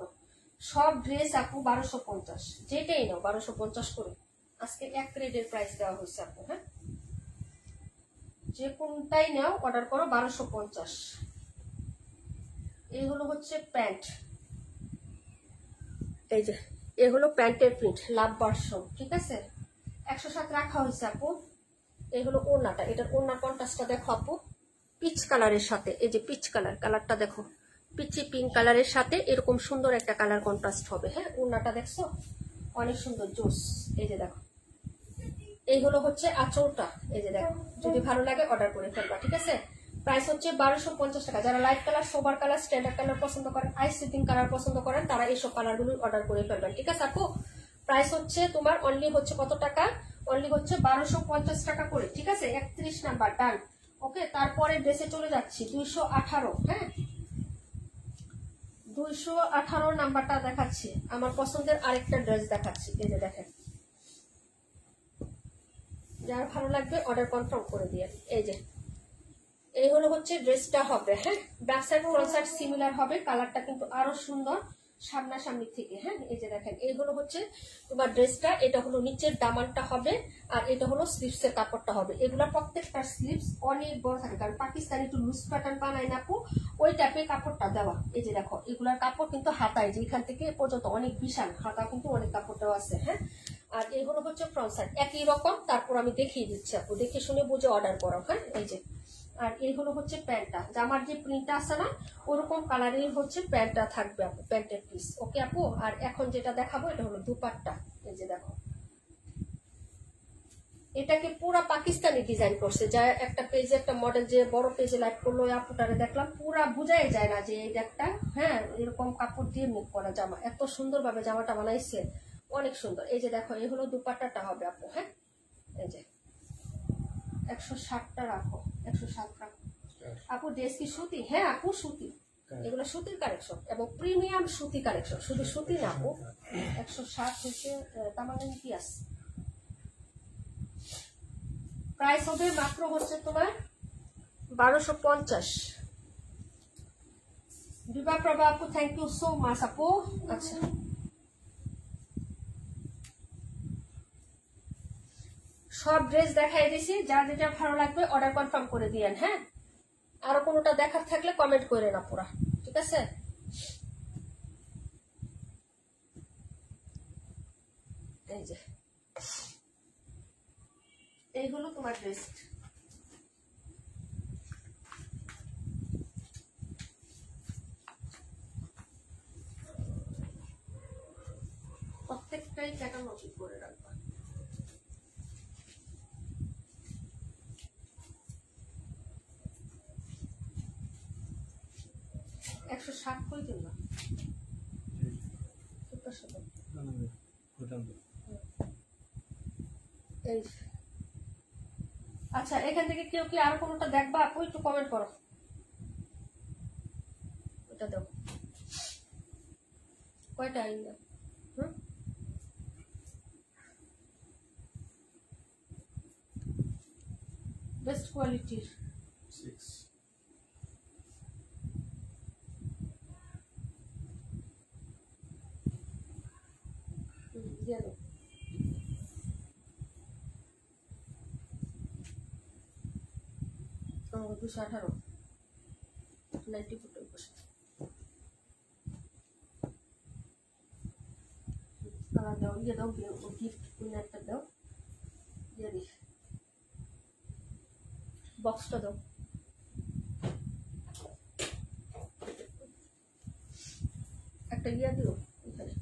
সব ড্রেস আপু 1250, যেটাই নাও 1250 করে। আজকে এক রেডের প্রাইস দেওয়া হয়েছে আপু। হ্যাঁ যে কোনটাই নাও অর্ডার করো 1250। এই হলো হচ্ছে প্যান্ট, এই যে এ হলো প্যান্টের প্রিন্ট লাভ ভার্সন, ঠিক আছে 107 রাখা হয়েছে আপু। এই হলো ওড়নাটা, এটার ওড়নার কন্ট্রাস্টটা দেখো আপু, পিচ কালারের সাথে, এই যে পিচ কালারটা দেখো, পিচি পিঙ্ক কালারের সাথে এরকম সুন্দর একটা কালার কন্ট্রাস্ট হবে। হ্যাঁ ওড়নাটা দেখছো অনেক সুন্দর জোস। এই যে দেখো এই হলো হচ্ছে আঁচলটা, এই যে দেখো, যদি ভালো লাগে অর্ডার করে ফেলবা, ঠিক আছে। প্রাইস হচ্ছে 1250 টাকা। যারা light colour, sober colour, standard colour পছন্দ করেন, আইস সিটিং কালার পছন্দ করেন, তারা এইসব কালারগুলো অর্ডার করে ফেলবেন, ঠিক আছে আপু। প্রাইস হচ্ছে তোমার অনলি হচ্ছে কত টাকা, অনলি হচ্ছে 1250 টাকা করে, ঠিক আছে। 31 নাম্বার ডান। ওকে, তারপরে ড্রেসে চলে যাচ্ছি 218। হ্যাঁ 218 নাম্বারটা দেখাচ্ছি, আমার পছন্দের আরেকটা ড্রেস দেখাচ্ছি। এই যে দেখেন, যার ভালো লাগবে অর্ডার কনফার্ম করে দিয়ে। এই যে এই হলো হচ্ছে ড্রেসটা হবে। হ্যাঁ back side front side similar হবে, কালারটা কিন্তু আরো সুন্দর সামনাসামনি থেকে। হ্যাঁ এই যে দেখেন এই হলো হচ্ছে তোমার ড্রেসটা, এটা হলো নিচের দামানটা হবে, আর এটা হলো স্লিভস এর কাপড়টা হবে। এগুলা প্রত্যেকটা স্লিভস অনেক বড় থাকে, কারণ পাকিস্তানি একটু লুজ প্যাটার্ন বানায় না আপু, ওই টাইপের কাপড়টা দেওয়া। এই যে দেখো এগুলার কাপড় কিন্তু হাতায়, যে এখান থেকে পর্যন্ত অনেক বিশাল হাতা, কিন্তু অনেক কাপড় দেওয়া আছে। হ্যাঁ আর এগুলো হচ্ছে ফ্রন্ট সাইড একই রকম, তারপর আমি দেখিয়ে দিচ্ছি আপু, দেখে শুনে বুঝে অর্ডার করো। হ্যাঁ এই যে, আর এই হলো হচ্ছে প্যান্টটা, জামার যে প্রিন্টটা আছে না ওরকম কালারের হচ্ছে প্যান্টটা থাকবে আপু, প্যান্টের পিস। ওকে আপু, আর এখন যেটা দেখাবো এটা হলো দুপাট্টা। এই যে দেখো এটাকে পুরা পাকিস্তানি ডিজাইন করছে, যা একটা পেজে একটা মডেল যে বড় পেজে লাইভ করলো আপুটারে দেখলাম, পুরা বুঝাই যায় না যে এটা একটা হ্যাঁ এরকম কাপড় দিয়ে মেক করা জামা, এত সুন্দর ভাবে জামাটা বানাইছে, অনেক সুন্দর। এই যে দেখো এই হলো দুপাট্টাটা হবে আপু। হ্যাঁ এই যে 160টা রাখো, 107 রাখো আপু। ড্রেস কি সুতি? হ্যাঁ আপু সুতি, এগুলো সুতির কালেকশন এবং প্রিমিয়াম সুতি কালেকশন, শুধু সুতি না আপু। 160 হচ্ছে তামান্না ইতিহাস। প্রাইস হবে মাত্র হচ্ছে তোমার 1250। বিভা প্রভা আপু থ্যাংক ইউ সো মাচ আপু। আচ্ছা সব ড্রেস দেখাই দিছি, যা যেটা ভালো লাগবে অর্ডার কনফার্ম করে দিয়েন। হ্যাঁ আরো কোনোটা দেখার থাকলে কমেন্ট করে না পুরা, ঠিক আছে। এই যে এই হলো তোমার ড্রেস, প্রত্যেকটাই টাকা নজর করে রাখবা। একশো 60 কই দিন না, এই আচ্ছা এখান থেকে কেউ কি আরো কোনোটা দেখবা আপু, একটু কমেন্ট করো। ওটা দাও কয়টা আইনা, বেস্ট কোয়ালিটির 6 দিয়ে দাও। ও 218 90 ফুট বসে দাও, ইয়ে দাও, গিফট কুইন একটা দাও, দিয়ে দিস বক্সটা দাও। একটা ইয়া দিও এখানে,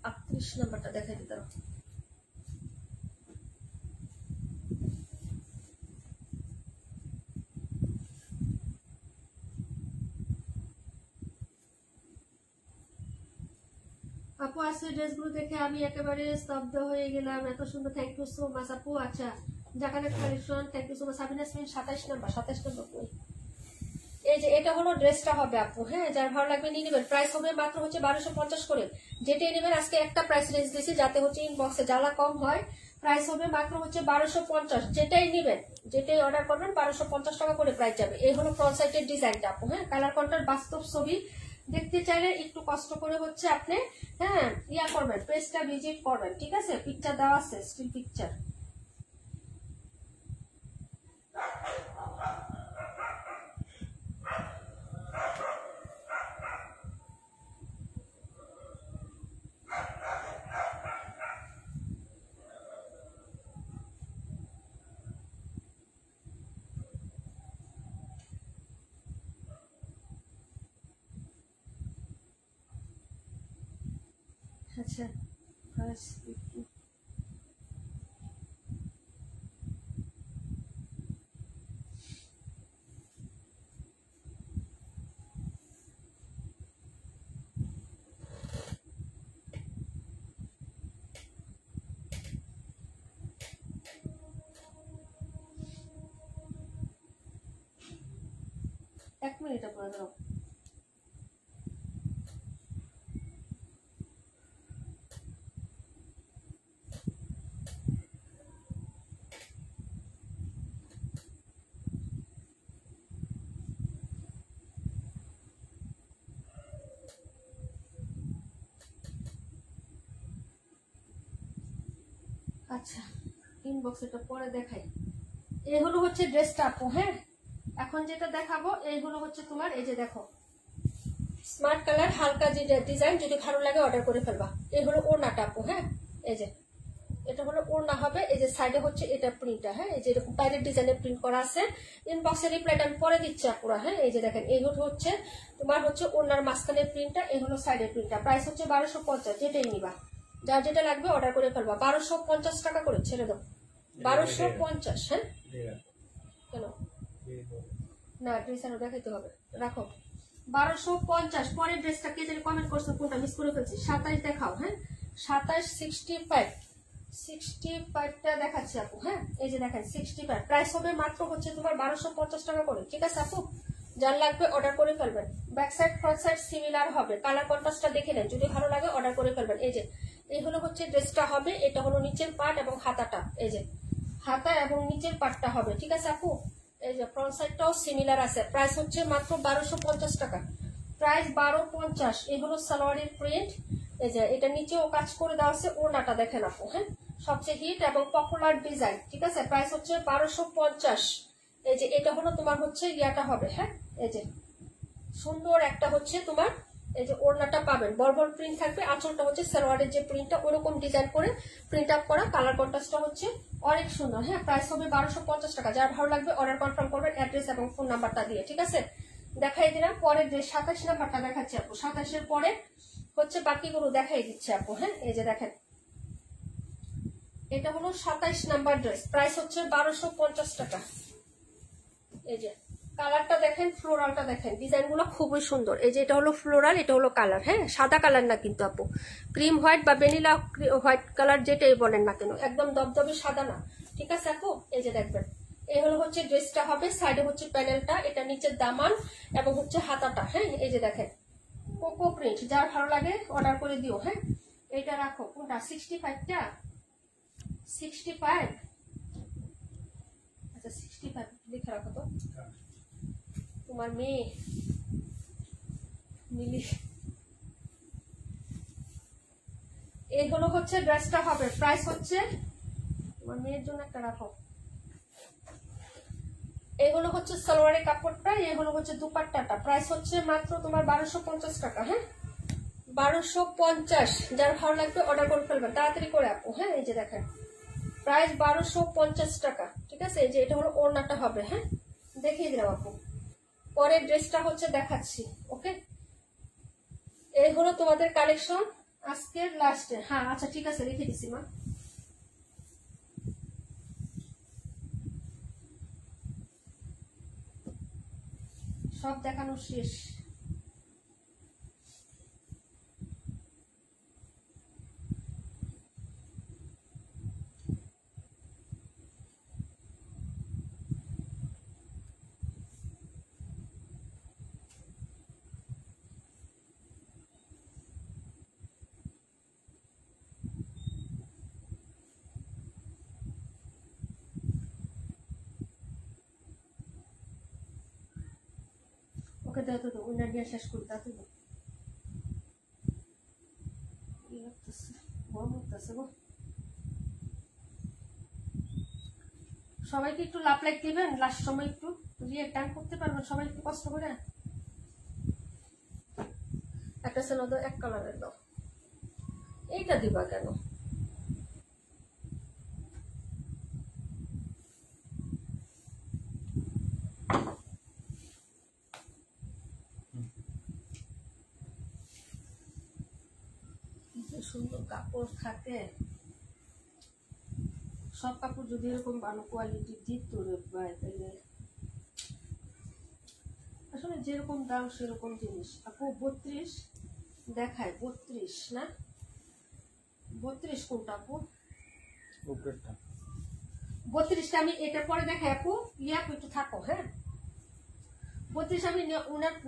আটত্রিশ নাম্বারটা দেখাই দিতে পারো। আপু আজকে ড্রেসগুলো দেখে আমি একেবারে স্তব্ধ হয়ে গেলাম, এত সুন্দর, থ্যাংক ইউ সো মাচ আপু। আচ্ছা জাকানের collection thank you so much. Sabina Yasmin 27 number, 27 number কই? এই যে এটা হলো ড্রেসটা হবে আপু। হ্যাঁ যার ভালো লাগবে নিয়ে নেবেন, প্রাইস হবে মাত্র হচ্ছে 1250 করে। যেটাই নেবেন আজকে একটা প্রাইস রেঞ্জ দিয়েছি যাতে হচ্ছে ইনবক্সে জ্বালা কম হয়। প্রাইস হবে মাত্র হচ্ছে 1250, যেটাই নেবেন যেটাই অর্ডার করবেন 1250 টাকা করে প্রাইস যাবে। এই হলো ফ্রন্ট সাইডের ডিজাইনটা আপু। হ্যাঁ কালার কন্ট্রাস্ট বাস্তব ছবি দেখতে চাইলে একটু কষ্ট করে হচ্ছে আপনি হ্যাঁ ইয়া করবেন, পেজটা ভিজিট করবেন, ঠিক আছে। পিকচার দেওয়া আছে, স্টিল পিকচার। আচ্ছা এক মিনিট করে দাও। আচ্ছা ইনবক্স এটা পরে দেখাই। এই হলো হচ্ছে ড্রেসটা আপু। হ্যাঁ এখন যেটা দেখাবো এই হলো হচ্ছে তোমার, এই যে দেখো স্মার্ট কালার হালকা যে ডিজাইন, যদি ভালো লাগে অর্ডার করে ফেলবা। এই হলো ওড়নাটা আপু। হ্যাঁ এই যে এটা হলো ওড়না হবে, এই যে সাইডে হচ্ছে এটা প্রিন্টটা। হ্যাঁ এই যে এরকম বাইরের ডিজাইনের প্রিন্ট করা আছে। ইনবক্সের রিপ্লাইটা আমি পরে দিচ্ছি আপুরা। হ্যাঁ এই যে দেখেন এই হচ্ছে তোমার হচ্ছে ওড়নার মাঝখানের প্রিন্টটা, এই হলো সাইডের প্রিন্টটা। প্রাইস হচ্ছে 1250, যেটাই নিবা যার যেটা লাগবে অর্ডার করে ফেলবা। 1250 টাকা করে ছেড়ে দাও। 1250। হ্যাঁ কেন না ড্রেস আরো দেখাইতে হবে, রাখো 1250। পরের ড্রেসটা কে জানি কমেন্ট করছো, কোনটা মিস করে ফেলছি। 27 দেখাও। হ্যাঁ 27 65টা দেখাচ্ছি আপু। হ্যাঁ এই যে দেখেন 65 প্রাইস হবে মাত্র হচ্ছে তোমার 1250 টাকা করে। ঠিক আছে আপু, যার লাগবে অর্ডার করে ফেলবেন। Back side front side similar হবে, কালার কন্ট্রাস্টটা দেখে নেন, যদি ভালো লাগে অর্ডার করে ফেলবেন। এই যে এই হলো হচ্ছে ড্রেসটা হবে, এটা হলো নিচের পার্ট এবং হাতাটা, এই যে হাতা এবং নিচের পার্টটা হবে। ঠিক আছে আপু, এই যে ফ্রন্ট সাইডটাও সিমিলার আছে। প্রাইস হচ্ছে মাত্র 1250 টাকা, প্রাইস 1250। এই হলো সালোয়ারের প্রিন্ট, এই যে এটা নিচেও কাজ করে দেওয়া আছে। ওড়নাটা দেখেন আপু। হ্যাঁ সবচেয়ে হিট এবং পপুলার ডিজাইন। ঠিক আছে প্রাইস হচ্ছে 1250। এই যে এটা হলো তোমার হচ্ছে ইয়াটা হবে। হ্যাঁ এই যে সুন্দর একটা হচ্ছে তোমার, এই যে ওড়নাটা পাবেন বড় প্রিন্ট থাকবে। আঁচলটা হচ্ছে সালোয়ারের যে প্রিন্টটা ওরকম ডিজাইন করে প্রিন্ট আপ করা, কালার কন্ট্রাস্টটা হচ্ছে অনেক সুন্দর। হ্যাঁ প্রাইস হবে 1250 টাকা। যার ভালো লাগবে অর্ডার কনফার্ম করবেন অ্যাড্রেস এবং ফোন নাম্বারটা দিয়ে। ঠিক আছে দেখাই দিলাম। পরের যে 27 নাম্বারটা দেখাচ্ছি আপু। 27-এর পরে হচ্ছে বাকিগুলো দেখাই দিচ্ছে আপু। হ্যাঁ এই যে দেখেন এটা হলো 27 নাম্বার ড্রেস, প্রাইস হচ্ছে 1250 টাকা। এই যে কালারটা দেখেন, ফ্লোরালটা দেখেন, ডিজাইন গুলো খুবই সুন্দর। এই যে এটা হলো ফ্লোরাল, এটা হলো কালার। হ্যাঁ সাদা কালার না কিন্তু আপু, ক্রিম হোয়াইট বা ভ্যানিলা হোয়াইট কালার যেটাই বলেন না কেন, একদম দবদবে সাদা না। ঠিক আছে আপু, এই যে দেখবেন এই হলো হচ্ছে ড্রেসটা হবে। সাইডে হচ্ছে প্যানেলটা, এটা নিচের দামান এবং হচ্ছে হাতাটা। হ্যাঁ এই যে দেখেন কোকো প্রিন্ট, যার ভালো লাগে অর্ডার করে দিও। হ্যাঁ এটা রাখো, কোনটা 65টা 65। আচ্ছা 65 লিখে রাখো তো, তোমার মেয়ে মিলি। এই হলো হচ্ছে ড্রেসটা হবে। প্রাইস হচ্ছে তোমার মেয়ের জন্য একটা রাখো। এই হলো হচ্ছে সালোয়ারের কাপড়টা, এই হলো হচ্ছে দুপাট্টাটা। প্রাইস হচ্ছে মাত্র তোমার 1250 টাকা। হ্যাঁ 1250, যার ভালো লাগবে অর্ডার করে ফেলবেন তাড়াতাড়ি করে আপু। হ্যাঁ এই যে দেখেন প্রাইস 1250 টাকা। ঠিক আছে এই যে এটা হলো ওড়নাটা হবে। হ্যাঁ দেখিয়ে দিলাম আপু। পরের ড্রেসটা হচ্ছে দেখাচ্ছি। ওকে এই হলো তোমাদের কালেকশন আজকের লাস্টে। হ্যাঁ আচ্ছা ঠিক আছে লিখে দিছি মা। সব দেখানো শেষ। ওকে দাও তো, উনার দিয়ে শেষ করি তা তো সবাইকে একটু লাভ লাইক দিবেন লাস্ট সময়, একটু দিয়ে টান করতে পারবেন সবাই একটু কষ্ট করে। একটা সেলো দাও, এক কালারের দাও। এইটা দিবা কেন? সুন্দর কাপড় থাকে, সব কাপড় যদি এরকম ভালো কোয়ালিটি দিত রে ভাই, তাহলে আসলে যেরকম দাম সেরকম জিনিস। আপু 32 দেখায়, 32 না, 32 কোনটা আপু? উপরেরটা 32টা আমি এটা পরে দেখাই আপু। আপু একটু থাকো, হ্যাঁ 32 আমি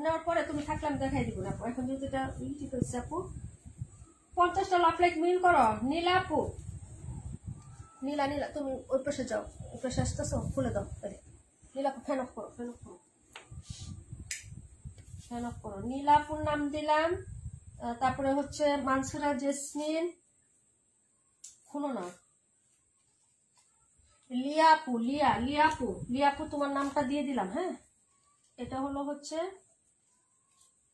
নেওয়ার পরে তুমি থাকলে আমি দেখাই দিব না আপু। এখন যেহেতু এটা ঠিক হচ্ছে আপু, 50টা লাভ লাইক মিল করো। নীলা আপু, নীলা নীলা তুমি ওই পাশে যাও, ওই পাশে আসতেছো, খুলে দাও। নীলা আপু ফ্যান অফ করো, ফ্যান অফ করো, ফ্যান অফ করো। নীলা আপুর নাম দিলাম। তারপরে হচ্ছে মানসুরা জেসমিন, খুলো না। লিয়া আপু, লিয়া আপু তোমার নামটা দিয়ে দিলাম। হ্যাঁ এটা হলো হচ্ছে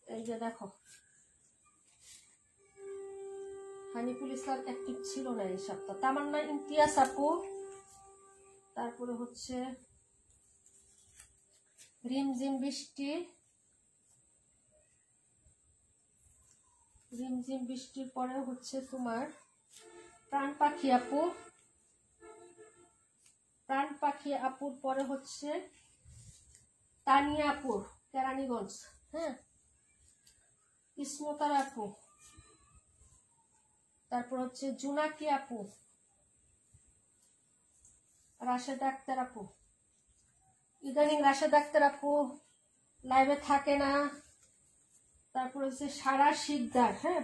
এই যে দেখো, হানিফুল ইসলাম অ্যাক্টিভ ছিল না এই সপ্তাহ। তামান্না ইমতিয়াজ আপু, তারপরে হচ্ছে রিমঝিম বৃষ্টি, রিমঝিম বৃষ্টির পরে হচ্ছে তোমার প্রাণ পাখি আপু, প্রাণ পাখি আপুর পরে হচ্ছে তানিয়া আপুর কেরানীগঞ্জ। হ্যাঁ ইসমতার আপু, তারপর হচ্ছে জুনাকি আপু, রাশেদ আক্তার আপু। ইদানিং রাশেদ আক্তার আপু লাইভে থাকে না। তারপর হচ্ছে সারা শিকদার, হ্যাঁ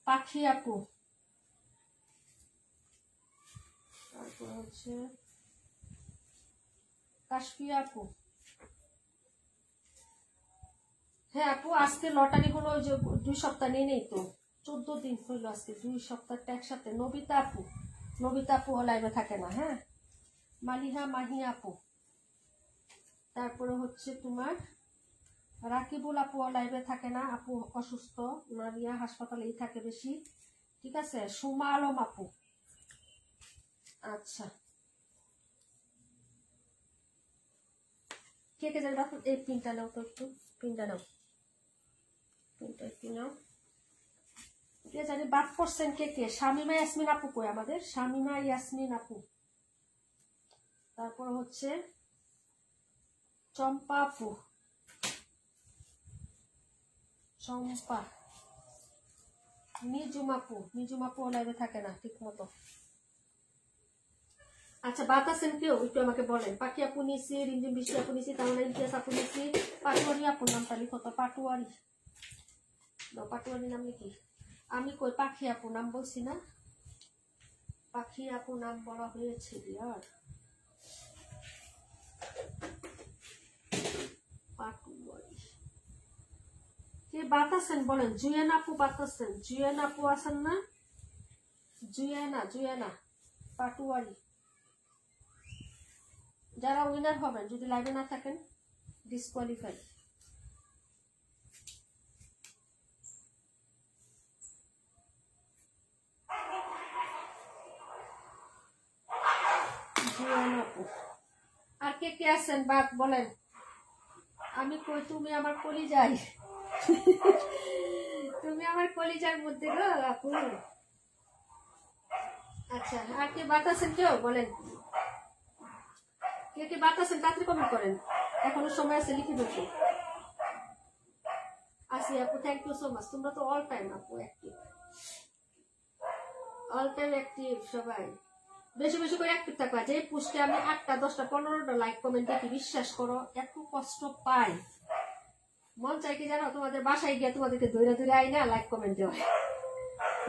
পাখি আপু, তারপর হচ্ছে কাশফিয়া আপু। হ্যাঁ আপু আজকে লটারি হলো, ওই যে 2 সপ্তাহ নেই তো, 14 দিন হইলো আজকে, 2 সপ্তাহটা একসাথে। নবিতা আপু লাইভে থাকে না। হ্যাঁ মালিহা মাহি আপু, তারপরে হচ্ছে তোমার রাকিবুল আপু লাইভে থাকে না, আপু অসুস্থ, নারিয়া হাসপাতালেই থাকে বেশি। ঠিক আছে, সুমা আলম আপু। আচ্ছা কে কে জানি এই পিনটা নাও তো, একটু পিনটা নাও, পিনটা একটু নাও। কে জানি বাদ করছেন কে কে? শামিমা ইয়াসমিন আপু কই আমাদের? শামিমা ইয়াসমিন আপু। তারপর হচ্ছে চম্পা আপু, চম্পা। নিজুম আপু লাইভে থাকে না ঠিক মতো। আচ্ছা বাদ আছেন কেউ একটু আমাকে বলেন। পাখি আপু নিছি, রিমঝিম বৃষ্টি আপু নিছি, তাহলে ইমতিয়াজ আপু নিছি, পাটুয়ারি আপুর নামটা লিখো তো, পাটুয়ারি নাম লিখি। আমি কই পাখি আপু নাম বলছি না? পাখি আপু নাম বলা হয়েছে আর পাটুয়ারি। কে বাতাসেন বলেন? জুয়েন আপু বাতাসেন, জুয়েন আপু আছেন না? জুয়েনা পাটুয়ারি। যারা উইনার হবেন যদি লাইভে না থাকেন ডিসকোয়ালিফাই। আর কে কে আছেন বাদ বলেন। আমি কই তুমি আমার কলিজায়, তুমি আমার কলিজার মধ্যে গো আপু। আচ্ছা আর কে বাদ আছেন কেউ বলেন? কে কে বাদ আছেন তাড়াতাড়ি কমেন্ট করেন, এখনো সময় আছে, লিখে দেবো। আসি আপু থ্যাংক ইউ সো মাচ, তোমরা তো অল টাইম আপু অ্যাক্টিভ, অল টাইম অ্যাক্টিভ সবাই। বেশি বেশি করে অ্যাক্টিভ থাকবা। যে পোস্টে আমি 8টা 10টা 15টা লাইক কমেন্ট দেখি, বিশ্বাস করো এত কষ্ট পাই, মন চাই কি জানো তোমাদের বাসায় গিয়ে তোমাদেরকে ধরে ধরে আই না লাইক কমেন্ট দেওয়া।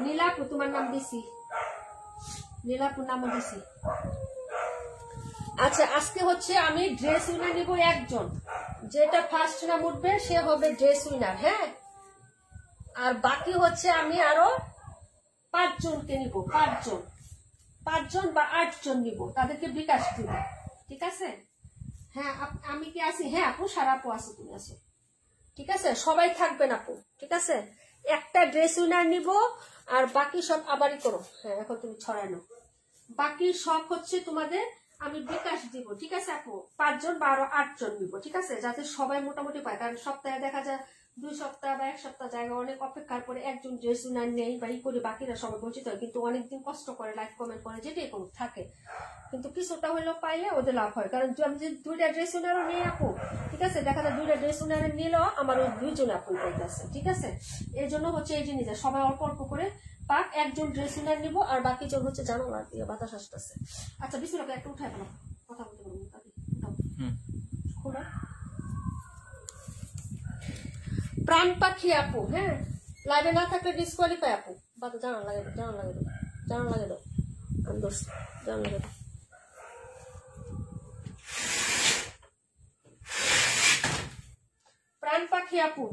নীলাপু তোমার নাম দিছি, নীলাপুর নামও দিছি। আচ্ছা আজকে হচ্ছে আমি ড্রেস উইনার নিব একজন, যেটা ফার্স্ট নাম উঠবে সে হবে ড্রেস উইনার। হ্যাঁ আর বাকি হচ্ছে আমি আরো 5 জনকে নিব, 5 জন বা 8 জন নিব, তাদেরকে বিকাশ দিব। ঠিক আছে? হ্যাঁ আমি কি আছি? হ্যাঁ আপু সারা আপু আছে, তুমি আছো। ঠিক আছে সবাই থাকবেন আপু। ঠিক আছে একটা ড্রেস উইনার নিব আর বাকি সব আবারই করো। হ্যাঁ এখন তুমি ছড়ানো, বাকি সব হচ্ছে তোমাদের আমি বিকাশ দিব। ঠিক আছে আপু 5 জন বা আরো 8 জন নিব। ঠিক আছে যাতে সবাই মোটামুটি পায়, কারণ সপ্তাহে দেখা যায় 2 সপ্তাহ বা 1 সপ্তাহ জায়গা অনেক অপেক্ষার পরে একজন ড্রেস উইনার নেই বা করে বাকিরা সবাই বঞ্চিত হয়, কিন্তু অনেকদিন কষ্ট করে লাইক কমেন্ট করে যেটাই করুক থাকে, কিন্তু কিছুটা হইলেও পাইলে ওদের লাভ হয়। কারণ আমি যে 2টা ড্রেস উইনারও নিয়ে আপু, ঠিক আছে, দেখা যায় 2টা ড্রেস উইনার নিলেও আমার ওই 2 জন আপু পাইতেছে, ঠিক আছে। এই জন্য হচ্ছে এই জিনিস সবাই অল্প অল্প করে পাক, একজন ড্রেস উইনার নিব আর বাকি জন হচ্ছে জানালা দিয়ে বাতাস আসতেছে। আচ্ছা বিসমিল্লাহ একটু উঠাই পেলাম, কথা বলতে পারবো খোলা। প্রাণ পাখি আপু, হ্যাঁ লাইভে না থাকলে ডিসকোয়ালিফাই আপু, বাদ জানা লাগে দাও, জানা লাগে দাও, জানা লাগে দাও, আমি দোষ জানা লাগে দাও। প্রাণ পাখি আপু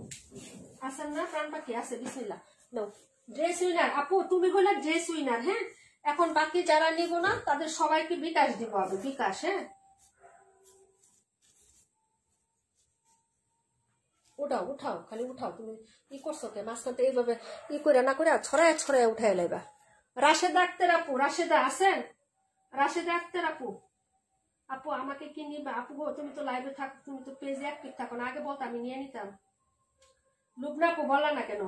আছেন না? প্রাণ পাখি আছে, বিসমিল্লাহ নাও। ড্রেস উইনার আপু, তুমি হলে ড্রেস উইনার, হ্যাঁ। এখন বাকি যারা নিব না তাদের সবাইকে বিকাশ দিব আমি, বিকাশ, হ্যাঁ। উঠাও উঠাও, খালি উঠাও, তুমি ই করছো কে মাঝখানতে এইভাবে ই করে না করে ছড়ায় ছড়ায় উঠাই লাইবা। রাশেদা আক্তার আপু, রাশেদা আছেন? রাশেদা আক্তার আপু, আপু আমাকে কি নিবা? আপু গো তুমি তো লাইভে থাকো, তুমি তো পেজে অ্যাক্টিভ থাকো না, আগে বলতো আমি নিয়ে নিতাম। লুবনা আপু বললা না কেন?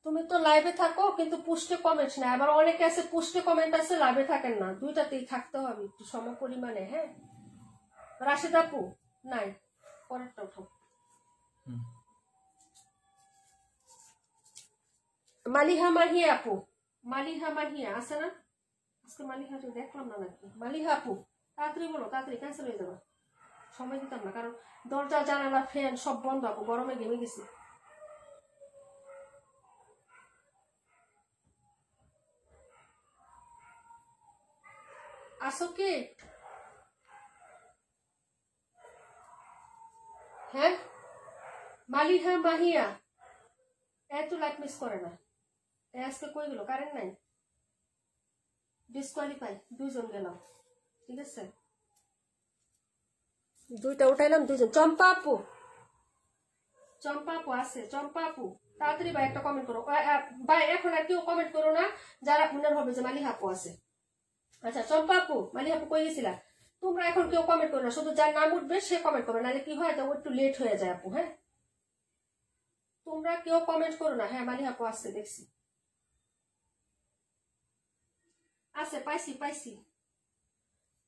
তুমি তো লাইভে থাকো কিন্তু পুষ্টে কমেন্ট না, আবার অনেকে আছে পুষ্টে কমেন্ট আছে লাইভে থাকেন না, দুইটাতেই থাকতে হবে একটু সম পরিমাণে, হ্যাঁ। রাশেদা আপু নাই, পরেরটা উঠো। মালিহা মাহিয়া আপু, মালিহা মাহিয়া আছে না? আজকে মালিহা দেখলাম না নাকি? মালিহা আপু তাড়াতাড়ি বলো, তাড়াতাড়ি ক্যান্সেল হয়ে যাবে, সময় দিতাম না, কারণ দরজা জানালা ফ্যান সব বন্ধ আপু, গরমে ঘেমে গেছি। আসো কি? হ্যাঁ মালিহা মাহিয়া এত লাইক মিস করে না, আজকে কই গেল? কারেন্ট নাই, ডিসকোয়ালিফাই, 2 জন গেলাম, ঠিক আছে, 2টা উঠাইলাম, 2 জন। চম্পা আপু, চম্পা আপু আছে? চম্পা আপু তাড়াতাড়ি ভাই একটা কমেন্ট করো ভাই, এখন আর কেউ কমেন্ট করো না যারা উনার হবে যে মালিহা আপু আছে। আচ্ছা চম্পা আপু, মালিহা আপু কই গেছিলা? তোমরা এখন কেউ কমেন্ট করো না, শুধু যার নাম উঠবে সে কমেন্ট করো, নাহলে কি হয় ও একটু লেট হয়ে যায় আপু, হ্যাঁ। তোমরা কেউ কমেন্ট করো না, হ্যাঁ মালিহা আপু আসছে দেখছি, আছে পাইছি পাইছি।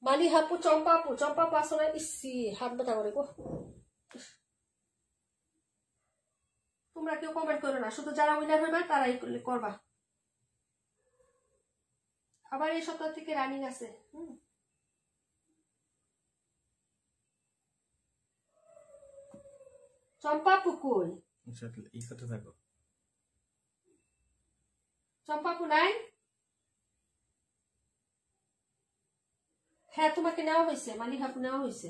মালিহা আপু, চম্পা আপু, চম্পা আপু আসো না? ইসি হাত ব্যথা করে গো। তোমরা কেউ কমেন্ট করো না, শুধু যারা উইনার হইবা তারাই করবা। আবার এই সপ্তাহ থেকে রানিং আছে, চম্পা আপু কই? চম্পা আপু নাই? হ্যাঁ তোমাকে নেওয়া হয়েছে, মালিহা আপু নেওয়া হয়েছে।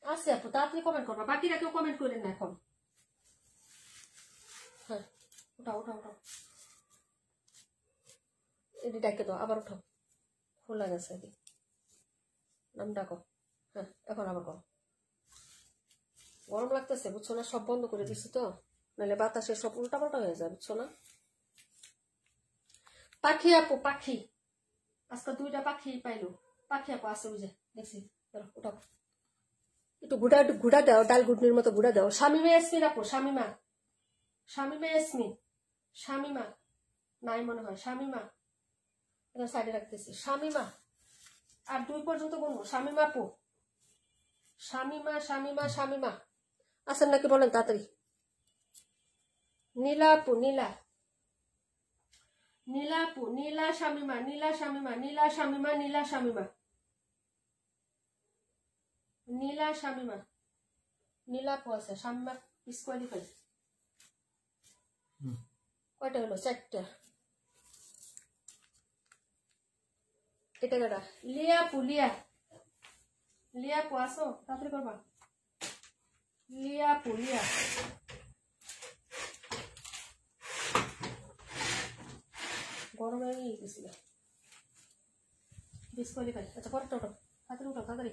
আছে আপু, তাড়াতাড়ি কমেন্ট করবা, বাকিরা কেউ কমেন্ট করেন না এখন। হ্যাঁ উঠাও উঠাও উঠাও, এটি ডাকে দাও, আবার উঠাও, খোলা গেছে এটি, নাম ডাকো, হ্যাঁ এখন আবার করো। গরম লাগতেছে বুঝছো না, সব বন্ধ করে দিচ্ছি তো, নাহলে বাতাসে সব উল্টা পাল্টা হয়ে যায় বুঝছো না। পাখি আপু, পাখি আজকে 2টা পাখি পাইলো, পাখি আপু আছে বুঝে দেখছি, উঠাও, একটু ঘুড়া দাও, ডাল ঘুটনির মতো ঘুড়া দাও। শামিমা ইয়াসমিন আপু, শামিমা, শামিমা ইয়াসমিন, শামিমা নাই মনে হয়, শামিমা এটা সাইডে রাখতেছি, শামিমা আর 2 পর্যন্ত বলবো। শামিমা আপু, শামিমা শামিমা শামিমা আছেন নাকি বলেন তাড়াতাড়ি। নীলা আপু, নীলা, নীলা আপু, নীলা শামিমা, নীলা শামিমা, নীলা শামিমা, নীলা শামিমা, নীলা শামিমা, নীলা আপু আছে, শামিমা ডিসকোয়ালিফাই। কয়টা হলো? 4টা। এটা কেটা? লিয়া আপু, লিয়া, লিয়া আপু আসো, তাড়াতাড়ি করবা। লিয়া আপু, লিয়া, গরমে গেছিল, ডিসকোয়ালিফাই। আচ্ছা পরেরটা উঠো, তাড়াতাড়ি উঠো, তাড়াতাড়ি।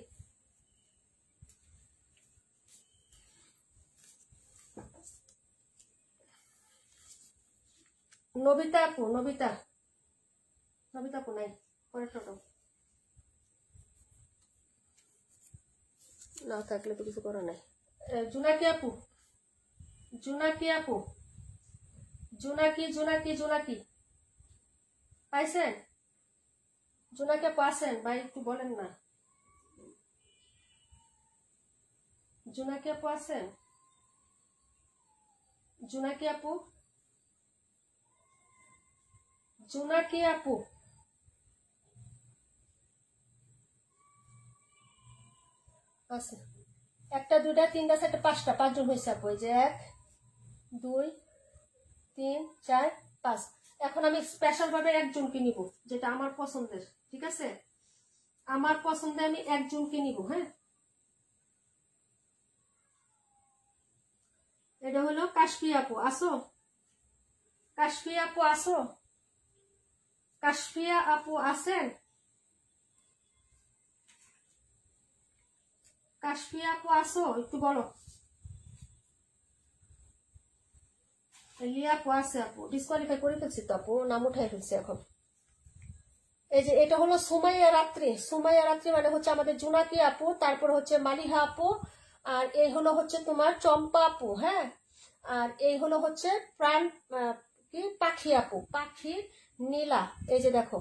নবিতা আপু, নবিতা, নবিতা আপু নাই, পরের টোটো না থাকলে তো কিছু করার নাই। জোনাকি আপু, জোনাকি আপু, জোনাকি জোনাকি জোনাকি পাইছেন? জোনাকি আপু আসেন ভাই, একটু বলেন না। জোনাকি আপু আসেন? জোনাকি আপু, জোনাকি আপু আছে? একটা, দুইটা, তিনটা, চারটা, পাঁচটা, পাঁচজন হয়েছে আপু। এই যে 1 2 3 4 5। এখন আমি স্পেশাল ভাবে একজনকে নিব, যেটা আমার পছন্দের। ঠিক আছে, আমার পছন্দে আমি একজনকে নিব। হ্যাঁ, এটা হলো কাশফি আপু। আসো কাশফিয়া আপু, আসো। কাশফিয়া আপু আছেন? কাশফিয়া আপু আসো, একটু বলো। লিয়া আপু আছে? আপু ডিসকোয়ালিফাই করে ফেলছি তো আপু, নাম উঠাই ফেলছি এখন। এই যে এটা হলো সুমাইয়া রাত্রি। সুমাইয়া রাত্রি মানে হচ্ছে আমাদের জোনাকি আপু, তারপর হচ্ছে মালিহা আপু, আর এই হলো হচ্ছে তোমার চম্পা আপু। হ্যাঁ, আর এই হলো হচ্ছে প্রাণ কি পাখি আপু, পাখি নীলা। এই যে দেখো,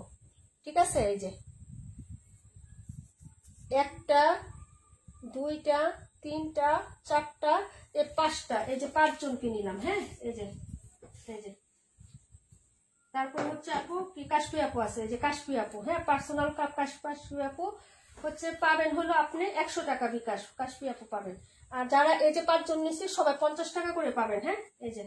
ঠিক আছে, এই যে একটা, দুইটা, তিনটা, চারটা, এই পাঁচটা, এই যে 5 জনকে নিলাম। হ্যাঁ, এই যে তারপর হচ্ছে আপু কি কাশফি আপু আছে, এই যে কাশফি আপু। হ্যাঁ, পার্সোনাল কাশফি আপু হচ্ছে পাবেন হলো আপনি 100 টাকা বিকাশ, কাশফি আপু পাবেন। আর যারা এই যে 5 জন নিচ্ছি সবাই 50 টাকা করে পাবেন। হ্যাঁ, এই যে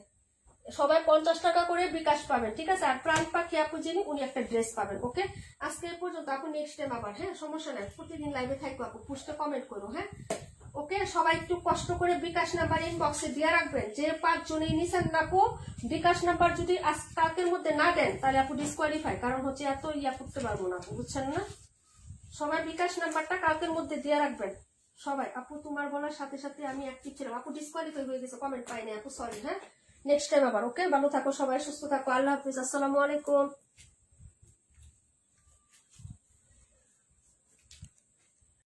সবাই 50 টাকা করে বিকাশ পাবেন। ঠিক আছে, আর প্রাণ পাখি আপু যিনি, উনি একটা ড্রেস পাবেন। ওকে, আজকে এই পর্যন্ত। আপু নেক্সট টাইম আবার, হ্যাঁ সমস্যা নাই, প্রতিদিন লাইভে থাকবো আপু, পুষতে কমেন্ট করো। হ্যাঁ, ওকে, সবাই একটু কষ্ট করে বিকাশ নাম্বার ইনবক্সে দিয়ে রাখবেন। যে 5 জনেই নিছেন না আপু, বিকাশ নাম্বার যদি আজ কালকের মধ্যে না দেন তাহলে আপু ডিসকোয়ালিফাই, কারণ হচ্ছে এত ইয়া করতে পারবো না আপু, বুঝছেন না? সবাই বিকাশ নাম্বারটা কালকের মধ্যে দিয়ে রাখবেন সবাই। আপু তোমার বলার সাথে সাথে আমি অ্যাক্টিভ ছিলাম। আপু ডিসকোয়ালিফাই হয়ে গেছে, কমেন্ট পাইনি আপু, সরি। হ্যাঁ, নেক্সট টাইম আবার। ওকে, ভালো থাকো সবাই, সুস্থ থাকো, আল্লাহ হাফিজ, আসসালামু আলাইকুম।